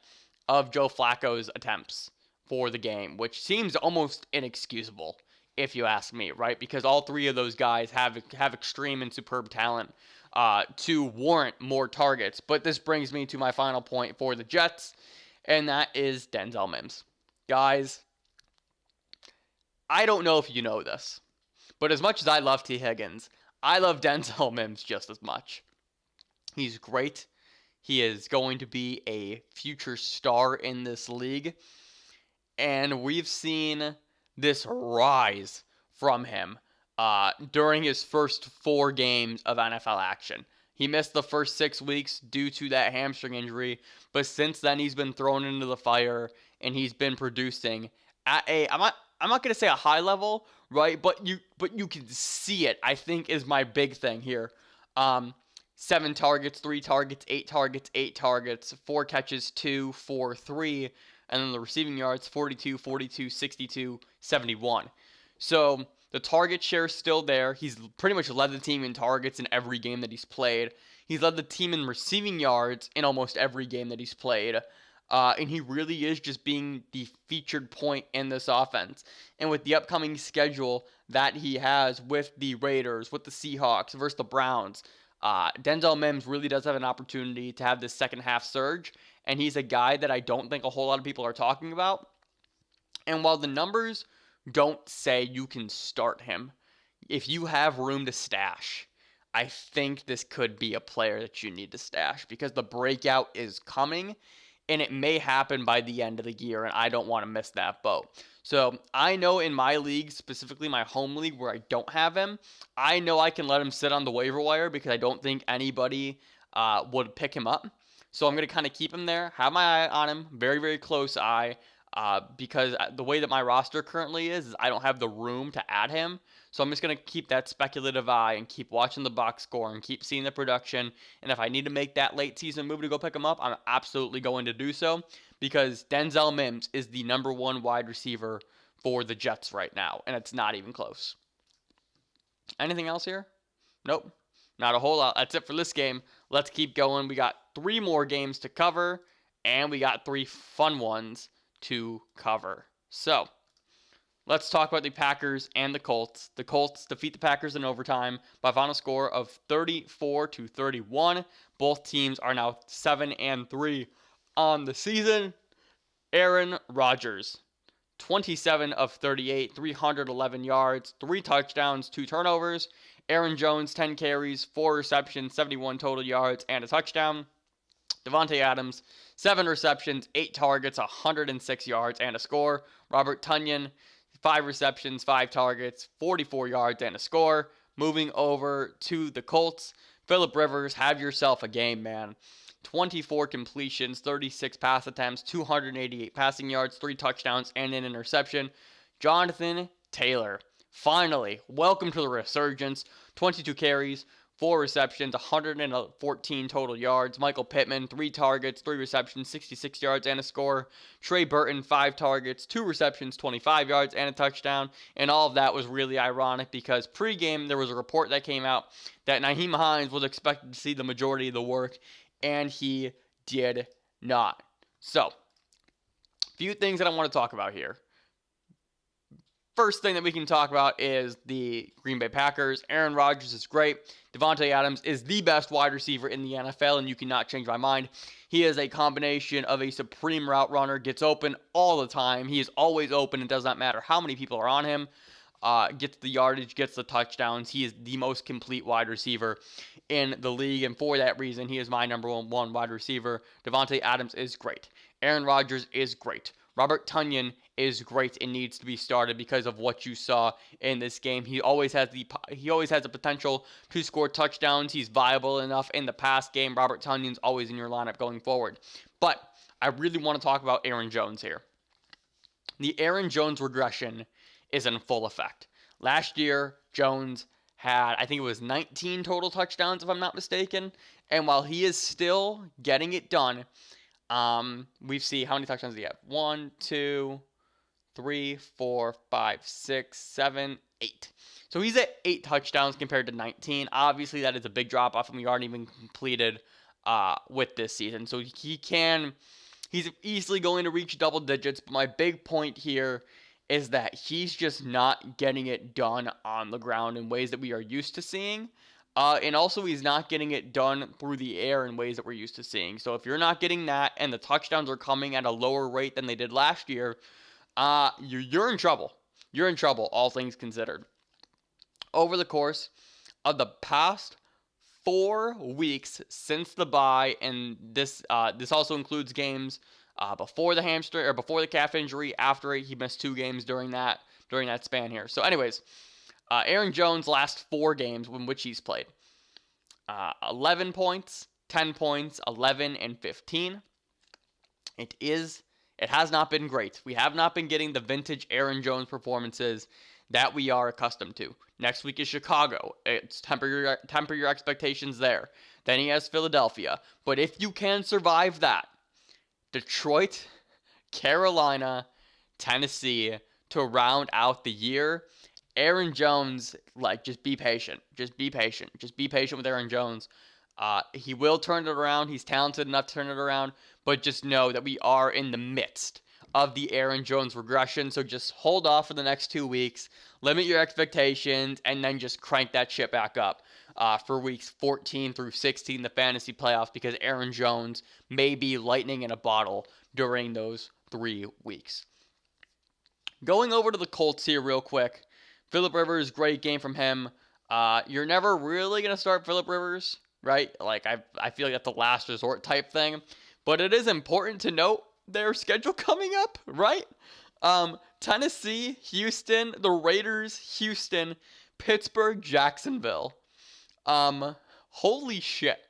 of Joe Flacco's attempts for the game, which seems almost inexcusable if you ask me, right? Because all three of those guys have extreme and superb talent to warrant more targets. But this brings me to my final point for the Jets, and that is Denzel Mims. Guys, I don't know if you know this, but as much as I love T. Higgins, I love Denzel Mims just as much. He's great. He is going to be a future star in this league. And we've seen this rise from him during his first 4 games of NFL action. He missed the first 6 weeks due to that hamstring injury, but since then he's been thrown into the fire and he's been producing at a I'm not going to say a high level, right? But you can see it, I think, is my big thing here. 7 targets, 3 targets, 8 targets, 8 targets, 4 catches, 2, 4, 3, and then the receiving yards, 42, 42, 62, 71. So the target share is still there. He's pretty much led the team in targets in every game that he's played. He's led the team in receiving yards in almost every game that he's played. And he really is just being the featured point in this offense. And with the upcoming schedule that he has with the Raiders, with the Seahawks versus the Browns, Denzel Mims really does have an opportunity to have this second half surge. And he's a guy that I don't think a whole lot of people are talking about. And while the numbers don't say you can start him, if you have room to stash, I think this could be a player that you need to stash because the breakout is coming. And it may happen by the end of the year, and I don't want to miss that boat. So I know in my league, specifically my home league where I don't have him, I know I can let him sit on the waiver wire because I don't think anybody would pick him up. So I'm going to kind of keep him there, have my eye on him, very, very close eye, because the way that my roster currently is I don't have the room to add him. So I'm just going to keep that speculative eye and keep watching the box score and keep seeing the production. And if I need to make that late season move to go pick him up, I'm absolutely going to do so because Denzel Mims is the number 1 wide receiver for the Jets right now, and it's not even close. Anything else here? Nope, not a whole lot. That's it for this game. Let's keep going. We got 3 more games to cover, and we got 3 fun ones to cover. So let's talk about the Packers and the Colts. The Colts defeat the Packers in overtime by a final score of 34-31. Both teams are now 7-3 on the season. Aaron Rodgers, 27 of 38, 311 yards, 3 touchdowns, 2 turnovers. Aaron Jones, 10 carries, 4 receptions, 71 total yards, and a touchdown. Davante Adams, 7 receptions, 8 targets, 106 yards, and a score. Robert Tonyan, 5 receptions, 5 targets, 44 yards, and a score. Moving over to the Colts, Phillip Rivers, have yourself a game, man. 24 completions, 36 pass attempts, 288 passing yards, 3 touchdowns, and an interception. Jonathan Taylor, finally, welcome to the resurgence. 22 carries, 4 receptions, 114 total yards. Michael Pittman, 3 targets, 3 receptions, 66 yards, and a score. Trey Burton, 5 targets, 2 receptions, 25 yards, and a touchdown. And all of that was really ironic because pregame there was a report that came out that Nyheim Hines was expected to see the majority of the work, and he did not. So, a few things that I want to talk about here. First thing that we can talk about is the Green Bay Packers. Aaron Rodgers is great. Davante Adams is the best wide receiver in the NFL, and you cannot change my mind. He is a combination of a supreme route runner, gets open all the time. He is always open. It does not matter how many people are on him. Gets the yardage, gets the touchdowns. He is the most complete wide receiver in the league, and for that reason, he is my number 1 wide receiver. Davante Adams is great. Aaron Rodgers is great. Robert Tonyan is great and needs to be started because of what you saw in this game. He always has the potential to score touchdowns. He's viable enough in the pass game. Robert Tonyan's always in your lineup going forward. But I really want to talk about Aaron Jones here. The Aaron Jones regression is in full effect. Last year, Jones had, I think it was 19 total touchdowns, if I'm not mistaken. And while he is still getting it done, we see how many touchdowns do you have? 1, 2, 3, 4, 5, 6, 7, 8. So he's at 8 touchdowns compared to 19. Obviously, that is a big drop off, and we aren't even completed with this season. So he's easily going to reach double digits. But my big point here is that he's just not getting it done on the ground in ways that we are used to seeing. And also, he's not getting it done through the air in ways that we're used to seeing. So if you're not getting that and the touchdowns are coming at a lower rate than they did last year, you're in trouble. You're in trouble, all things considered. Over the course of the past 4 weeks since the bye, and this also includes games before the hamstring or before the calf injury. After it, he missed 2 games during that span here. So, anyways, Aaron Jones' last 4 games in which he's played, 11 points, 10 points, 11, and 15. It has not been great. We have not been getting the vintage Aaron Jones performances that we are accustomed to. Next week is Chicago. It's temper your expectations there. Then he has Philadelphia. But if you can survive that, Detroit, Carolina, Tennessee to round out the year, Aaron Jones, just be patient. Just be patient. Just be patient with Aaron Jones. He will turn it around. He's talented enough to turn it around. But just know that we are in the midst of the Aaron Jones regression. So just hold off for the next 2 weeks. Limit your expectations. And then just crank that shit back up for weeks 14 through 16, the fantasy playoffs. Because Aaron Jones may be lightning in a bottle during those 3 weeks. Going over to the Colts here real quick. Phillip Rivers, great game from him. You're never really going to start Phillip Rivers, right? I feel like that's the last resort type thing. But it is important to note their schedule coming up, right? Tennessee, Houston, the Raiders, Houston, Pittsburgh, Jacksonville. Holy shit.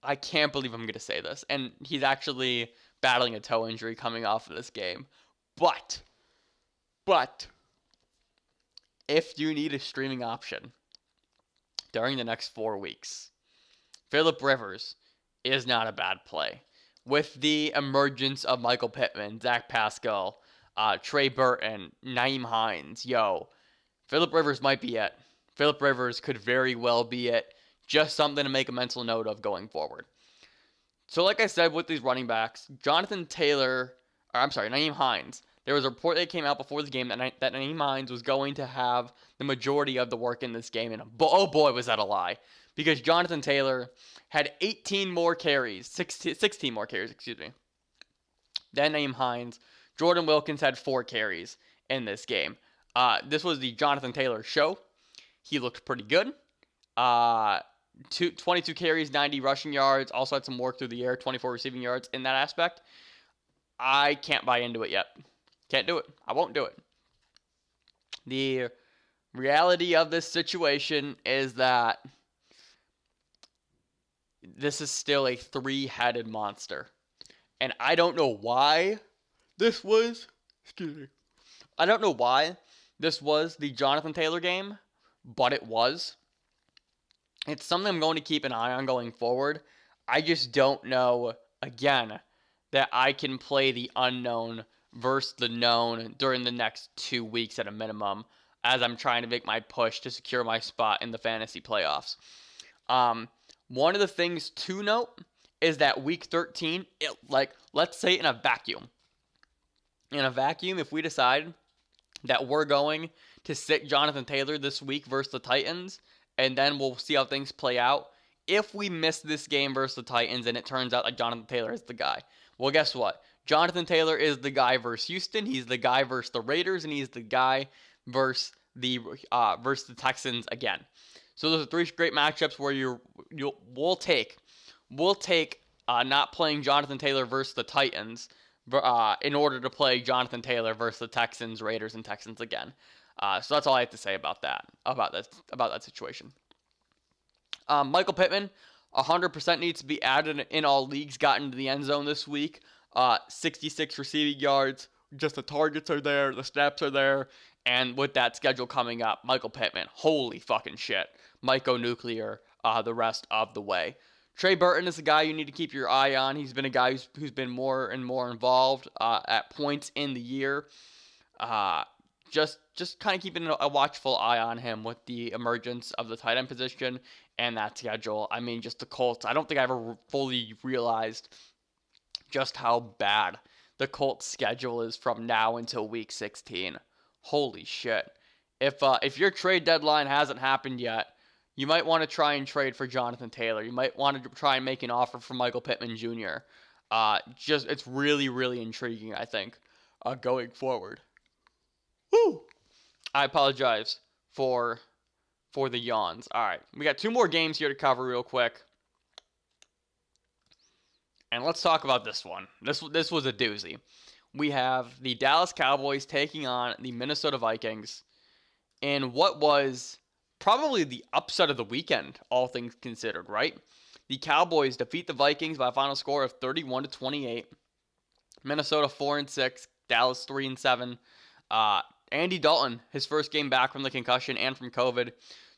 I can't believe I'm going to say this. And he's actually battling a toe injury coming off of this game. But, if you need a streaming option during the next 4 weeks, Phillip Rivers is not a bad play. With the emergence of Michael Pittman, Zach Pascal, Trey Burton, Nyheim Hines, Phillip Rivers might be it. Phillip Rivers could very well be it. Just something to make a mental note of going forward. So like I said with these running backs, Nyheim Hines, there was a report that came out before the game that Nyheim Hines was going to have the majority of the work in this game. And oh boy, was that a lie. Because Jonathan Taylor had 16 more carries, than Nyheim Hines. Jordan Wilkins had 4 carries in this game. This was the Jonathan Taylor show. He looked pretty good. 22 carries, 90 rushing yards. Also had some work through the air, 24 receiving yards in that aspect. I can't buy into it yet. Can't do it. I won't do it. The reality of this situation is that this is still a 3-headed monster. And I don't know why this was, I don't know why this was the Jonathan Taylor game, but it was. It's something I'm going to keep an eye on going forward. I just don't know, again, that I can play the unknown versus the known during the next 2 weeks at a minimum as I'm trying to make my push to secure my spot in the fantasy playoffs. One of the things to note is that week 13, let's say in a vacuum, if we decide that we're going to sit Jonathan Taylor this week versus the Titans, and then we'll see how things play out. If we miss this game versus the Titans and it turns out like Jonathan Taylor is the guy, well, guess what? Jonathan Taylor is the guy versus Houston. He's the guy versus the Raiders, and he's the guy versus the Texans again. So those are 3 great matchups where we'll take not playing Jonathan Taylor versus the Titans in order to play Jonathan Taylor versus the Texans, Raiders, and Texans again. So that's all I have to say about that situation. Michael Pittman, 100% needs to be added in all leagues. Got into the end zone this week. 66 receiving yards. Just the targets are there. The snaps are there. And with that schedule coming up, Michael Pittman, holy fucking shit. Might go nuclear the rest of the way. Trey Burton is a guy you need to keep your eye on. He's been a guy who's been more and more involved at points in the year. Just kind of keeping a watchful eye on him with the emergence of the tight end position and that schedule. I mean, just the Colts. I don't think I ever fully realized just how bad the Colts' schedule is from now until week 16. Holy shit. If your trade deadline hasn't happened yet, you might want to try and trade for Jonathan Taylor. You might want to try and make an offer for Michael Pittman Jr. It's really, really intriguing, I think, going forward. Woo! I apologize for the yawns. All right, we got 2 more games here to cover real quick. And let's talk about this one. This was a doozy. We have the Dallas Cowboys taking on the Minnesota Vikings in what was probably the upset of the weekend, all things considered, right? The Cowboys defeat the Vikings by a final score of 31-28. Minnesota 4-6, Dallas 3-7. Andy Dalton, his first game back from the concussion and from COVID,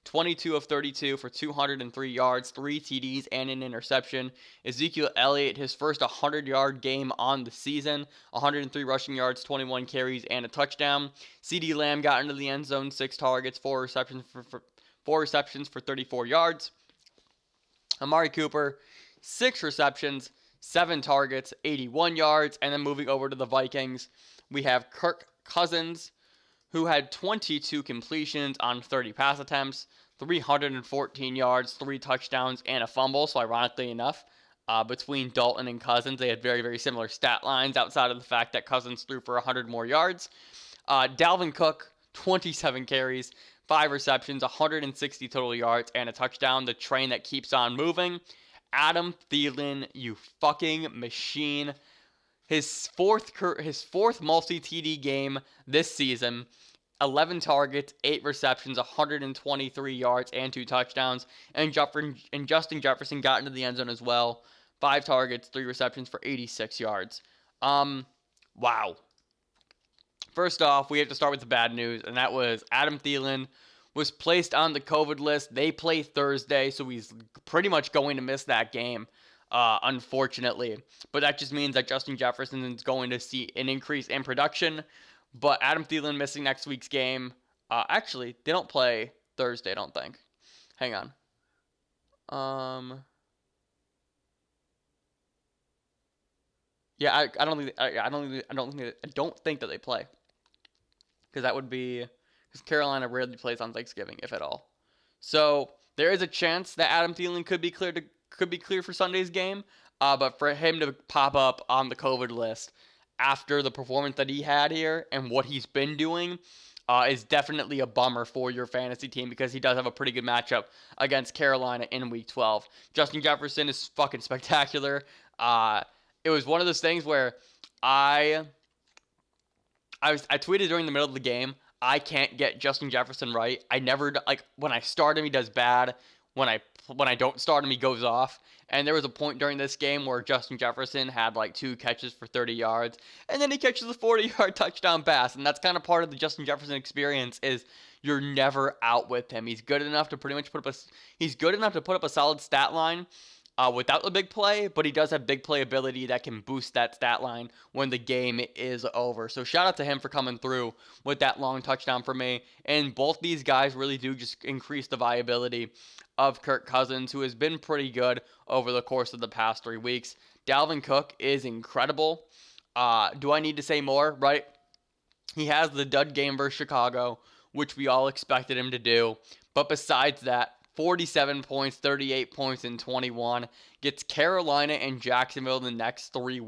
22 of 32 for 203 yards, 3 TDs, and an interception. Ezekiel Elliott, his first 100-yard game on the season, 103 rushing yards, 21 carries, and a touchdown. CeeDee Lamb got into the end zone, 6 targets, 4 receptions for 34 yards. Amari Cooper, 6 receptions, 7 targets, 81 yards. And then moving over to the Vikings, we have Kirk Cousins, who had 22 completions on 30 pass attempts, 314 yards, 3 touchdowns, and a fumble. So ironically enough, between Dalton and Cousins, they had very, very similar stat lines outside of the fact that Cousins threw for 100 more yards. Dalvin Cook, 27 carries, 5 receptions, 160 total yards, and a touchdown. The train that keeps on moving. Adam Thielen, you fucking machine. His fourth multi-TD game this season, 11 targets, 8 receptions, 123 yards, and 2 touchdowns. And Justin Jefferson got into the end zone as well. 5 targets, 3 receptions for 86 yards. Wow. First off, we have to start with the bad news, and that was Adam Thielen was placed on the COVID list. They play Thursday, so he's pretty much going to miss that game, unfortunately. But that just means that Justin Jefferson is going to see an increase in production. But Adam Thielen missing next week's game. Actually, they don't play Thursday, I don't think. Hang on. Yeah, I don't think that they play. Because that would be, because Carolina rarely plays on Thanksgiving, if at all. So there is a chance that Adam Thielen could be cleared for Sunday's game. But for him to pop up on the COVID list after the performance that he had here and what he's been doing is definitely a bummer for your fantasy team, because he does have a pretty good matchup against Carolina in Week 12. Justin Jefferson is fucking spectacular. It was one of those things where I tweeted during the middle of the game, I can't get Justin Jefferson right. I never, like, when I start him, he does bad. When I don't start him, he goes off. And there was a point during this game where Justin Jefferson had like 2 catches for 30 yards, and then he catches a 40-yard touchdown pass. And that's kind of part of the Justin Jefferson experience, is you're never out with him. He's good enough to put up a solid stat line without the big play, but he does have big play ability that can boost that stat line when the game is over. So shout out to him for coming through with that long touchdown for me. And both these guys really do just increase the viability of Kirk Cousins, who has been pretty good over the course of the past 3 weeks. Dalvin Cook is incredible. Do I need to say more, right? He has the dud game versus Chicago, which we all expected him to do. But besides that, 47 points, 38 points, and 21. Gets Carolina and Jacksonville the next 2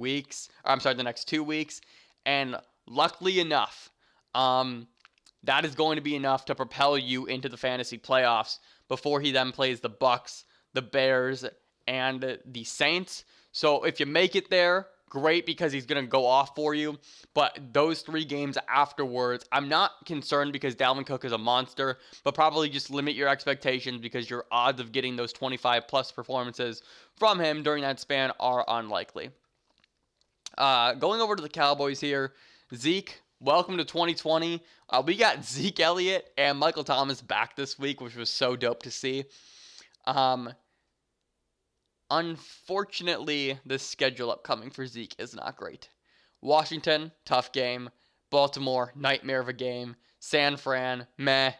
weeks. And luckily enough, that is going to be enough to propel you into the fantasy playoffs before he then plays the Bucks, the Bears, and the Saints. So if you make it there, great, because he's going to go off for you. But those 3 games afterwards, I'm not concerned because Dalvin Cook is a monster, but probably just limit your expectations, because your odds of getting those 25-plus performances from him during that span are unlikely. Going over to the Cowboys here, Zeke, welcome to 2020. We got Zeke Elliott and Michael Thomas back this week, which was so dope to see. Unfortunately, the schedule upcoming for Zeke is not great. Washington, tough game. Baltimore, nightmare of a game. San Fran, meh.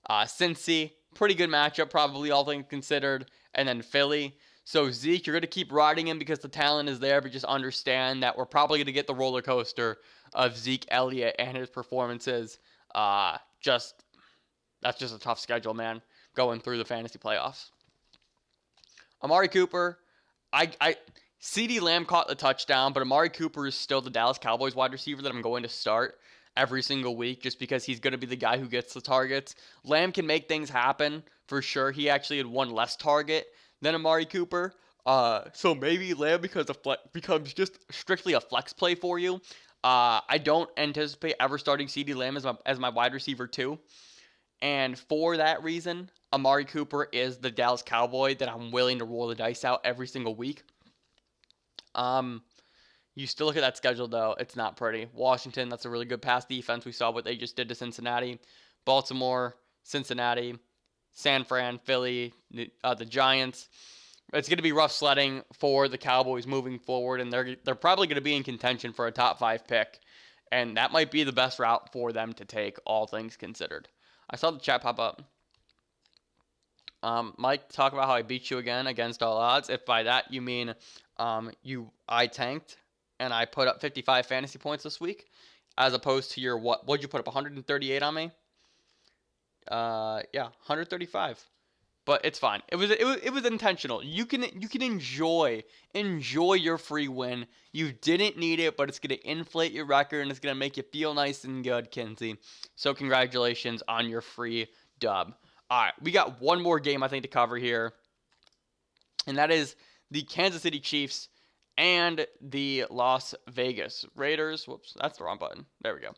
Cincy, pretty good matchup, probably all things considered. And then Philly. So Zeke, you're going to keep riding him because the talent is there, but just understand that we're probably going to get the roller coaster of Zeke Elliott and his performances. Just That's just a tough schedule, man, going through the fantasy playoffs. Amari Cooper, I CeeDee Lamb caught the touchdown, but Amari Cooper is still the Dallas Cowboys wide receiver that I'm going to start every single week just because he's going to be the guy who gets the targets. Lamb can make things happen for sure. He actually had one less target than Amari Cooper. So maybe Lamb becomes just strictly a flex play for you. I don't anticipate ever starting CeeDee Lamb as my wide receiver too. And for that reason, Amari Cooper is the Dallas Cowboy that I'm willing to roll the dice out every single week. You still look at that schedule, though. It's not pretty. Washington, that's a really good pass defense. We saw what they just did to Cincinnati. Baltimore, Cincinnati, San Fran, Philly, the Giants. It's going to be rough sledding for the Cowboys moving forward, and they're probably going to be in contention for a top 5 pick. And that might be the best route for them to take, all things considered. I saw the chat pop up. Mike, talk about how I beat you again against all odds. If by that you mean I tanked and I put up 55 fantasy points this week, as opposed to your what'd you put up, 138 on me? Yeah, 135. But it's fine. It was intentional. You can enjoy your free win. You didn't need it, but it's gonna inflate your record and it's gonna make you feel nice and good, Kinsey. So congratulations on your free dub. All right, we got one more game I think to cover here, and that is the Kansas City Chiefs and the Las Vegas Raiders. Whoops, that's the wrong button. There we go.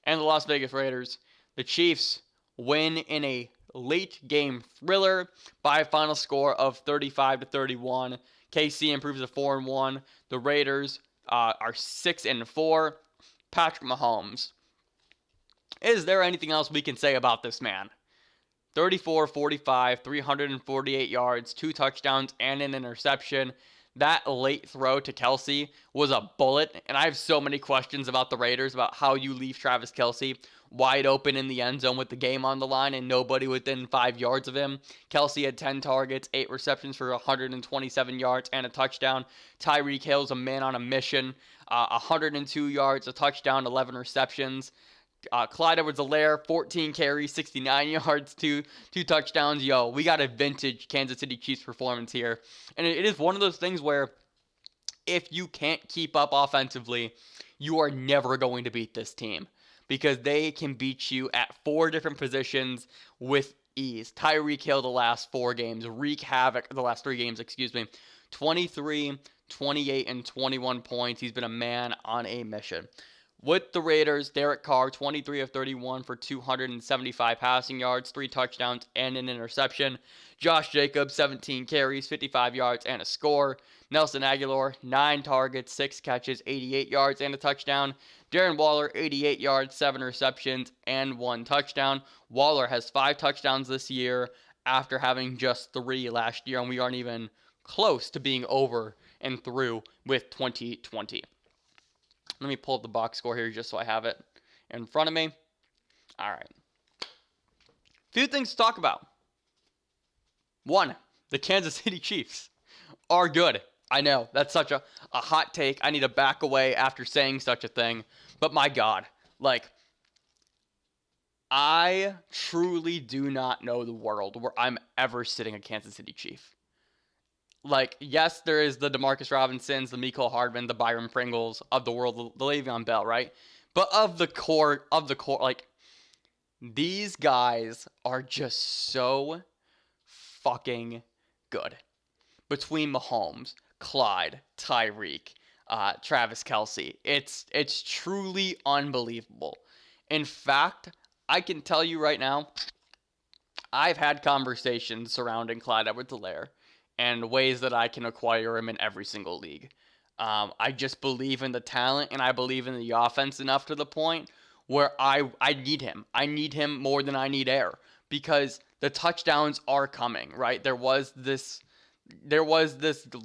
And the Las Vegas Raiders. The Chiefs win in a late game thriller by a final score of 35-31. KC improves to 4-1. The Raiders are 6-4. Patrick Mahomes. Is there anything else we can say about this man? 34-45, 348 yards, 2 touchdowns, and an interception. That late throw to Kelce was a bullet, and I have so many questions about the Raiders, about how you leave Travis Kelce wide open in the end zone with the game on the line and nobody within 5 yards of him. Kelce had 10 targets, 8 receptions for 127 yards and a touchdown. Tyreek Hill's a man on a mission, 102 yards, a touchdown, 11 receptions. Clyde Edwards-Helaire, 14 carries, 69 yards, two touchdowns. Yo, we got a vintage Kansas City Chiefs performance here. And it is one of those things where if you can't keep up offensively, you are never going to beat this team because they can beat you at 4 different positions with ease. Tyreek Hill the last 4 games, wreak havoc the last 3 games, 23, 28, and 21 points. He's been a man on a mission. With the Raiders, Derek Carr, 23 of 31 for 275 passing yards, 3 touchdowns, and an interception. Josh Jacobs, 17 carries, 55 yards, and a score. Nelson Aguilar, 9 targets, 6 catches, 88 yards, and a touchdown. Darren Waller, 88 yards, 7 receptions, and 1 touchdown. Waller has 5 touchdowns this year after having just 3 last year, and we aren't even close to being over and through with 2020. Let me pull up the box score here just so I have it in front of me. All right. Few things to talk about. 1, the Kansas City Chiefs are good. I know, that's such a hot take. I need to back away after saying such a thing. But my God, I truly do not know the world where I'm ever sitting a Kansas City Chief. Yes, there is the Demarcus Robinsons, the Mecole Hardman, the Byron Pringles of the world, the Le'Veon Bell, right? But of the core, these guys are just so fucking good. Between Mahomes, Clyde, Tyreek, Travis Kelce, it's truly unbelievable. In fact, I can tell you right now, I've had conversations surrounding Clyde Edwards-Helaire and ways that I can acquire him in every single league. I just believe in the talent, and I believe in the offense enough to the point where I need him. I need him more than I need air because the touchdowns are coming, right? There was this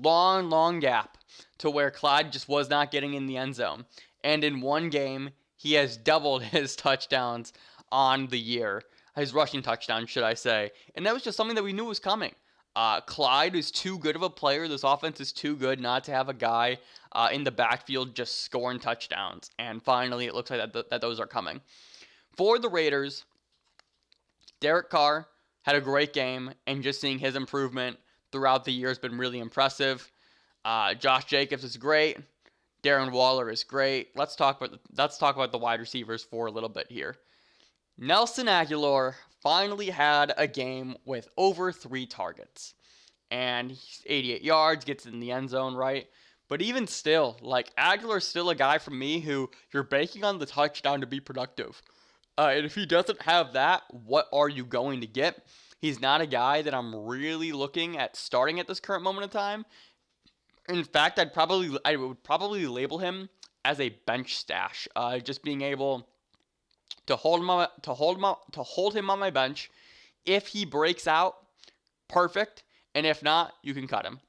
long gap to where Clyde just was not getting in the end zone. And in one game, he has doubled his touchdowns on the year. His rushing touchdowns, should I say. And that was just something that we knew was coming. Clyde is too good of a player. This offense is too good not to have a guy in the backfield just scoring touchdowns. And finally, it looks like that those are coming. For the Raiders, Derek Carr had a great game, and just seeing his improvement throughout the year has been really impressive. Josh Jacobs is great. Darren Waller is great. Let's talk about the wide receivers for a little bit here. Nelson Agholor finally had a game with over 3 targets. And he's 88 yards, gets in the end zone, right? But even still, like, Agholor's still a guy for me who you're banking on the touchdown to be productive. And if he doesn't have that, what are you going to get? He's not a guy that I'm really looking at starting at this current moment in time. In fact, I would probably label him as a bench stash. Just being able to hold him on my bench. If he breaks out, perfect. And if not, you can cut him.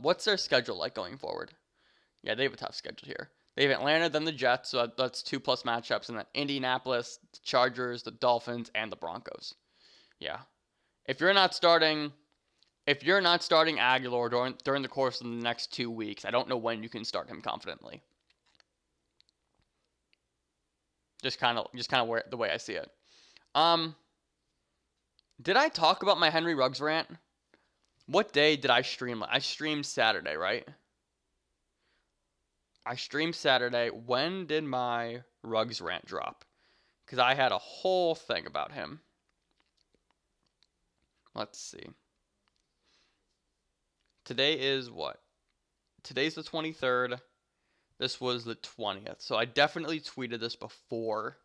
What's their schedule like going forward? Yeah, they have a tough schedule here. They have Atlanta, then the Jets, so that's 2+ matchups, and then Indianapolis, the Chargers, the Dolphins, and the Broncos. Yeah. If you're not starting Agholor during the course of the next 2 weeks, I don't know when you can start him confidently. Just kind of the way I see it. Did I talk about my Henry Ruggs rant? What day did I stream? I streamed Saturday, right? I streamed Saturday. When did my Ruggs rant drop? Because I had a whole thing about him. Let's see. Today is what? Today's the 23rd. This was the 20th. So I definitely tweeted this before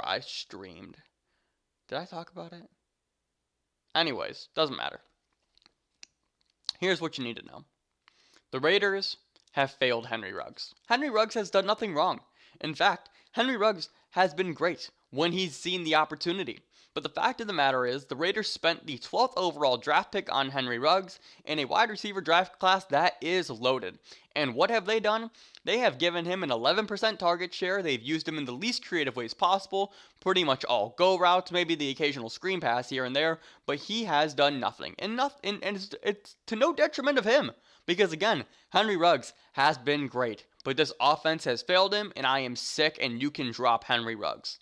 I streamed. Did I talk about it? Anyways, doesn't matter. Here's what you need to know. The Raiders have failed Henry Ruggs. Henry Ruggs has done nothing wrong. In fact, Henry Ruggs has been great when he's seen the opportunity. But the fact of the matter is, the Raiders spent the 12th overall draft pick on Henry Ruggs in a wide receiver draft class that is loaded. And what have they done? They have given him an 11% target share. They've used him in the least creative ways possible, pretty much all go routes, maybe the occasional screen pass here and there, but he has done nothing. And it's to no detriment of him. Because again, Henry Ruggs has been great, but this offense has failed him, and I am sick, and you can drop Henry Ruggs.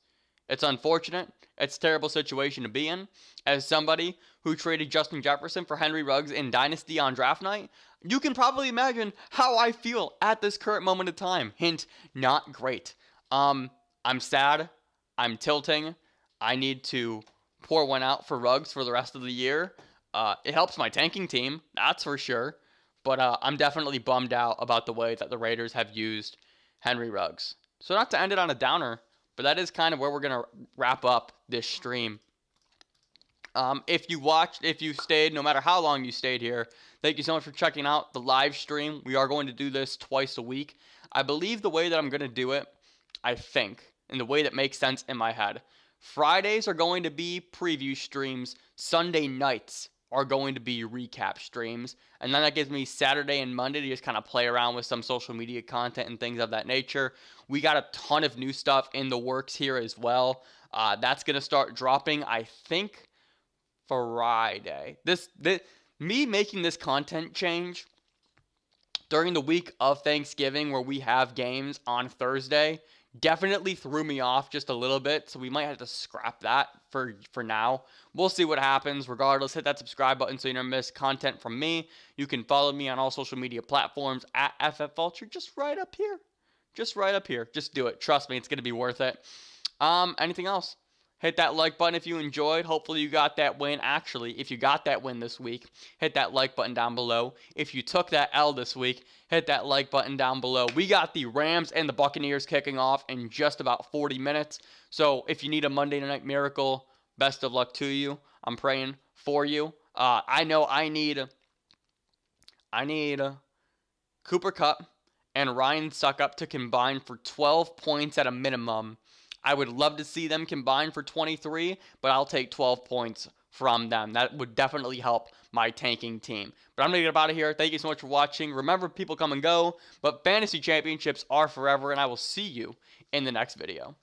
It's unfortunate. It's a terrible situation to be in. As somebody who traded Justin Jefferson for Henry Ruggs in Dynasty on draft night, you can probably imagine how I feel at this current moment of time. Hint, not great. I'm sad. I'm tilting. I need to pour one out for Ruggs for the rest of the year. It helps my tanking team, that's for sure. But I'm definitely bummed out about the way that the Raiders have used Henry Ruggs. So not to end it on a downer, but that is kind of where we're going to wrap up this stream. If you stayed, no matter how long you stayed here, thank you so much for checking out the live stream. We are going to do this twice a week. I believe the way that I'm going to do it, in the way that makes sense in my head, Fridays are going to be preview streams. Sunday nights are going to be recap streams. And then that gives me Saturday and Monday to just kind of play around with some social media content and things of that nature. We got a ton of new stuff in the works here as well. That's going to start dropping, I think, Friday. Me making this content change during the week of Thanksgiving, where we have games on Thursday, definitely threw me off just a little bit, so we might have to scrap that for now. We'll see what happens. Regardless, hit that subscribe button so you don't miss content from me. You can follow me on all social media platforms at FFVulture, just right up here. Just do it. Trust me, it's going to be worth it. Anything else? Hit that like button if you enjoyed. Hopefully you got that win. Actually, if you got that win this week, hit that like button down below. If you took that L this week, hit that like button down below. We got the Rams and the Buccaneers kicking off in just about 40 minutes. So if you need a Monday Night Miracle, best of luck to you. I'm praying for you. I know I need Cooper Kupp and Ryan Suckup to combine for 12 points at a minimum. I would love to see them combine for 23, but I'll take 12 points from them. That would definitely help my tanking team. But I'm going to get out of here. Thank you so much for watching. Remember, people come and go, but fantasy championships are forever, and I will see you in the next video.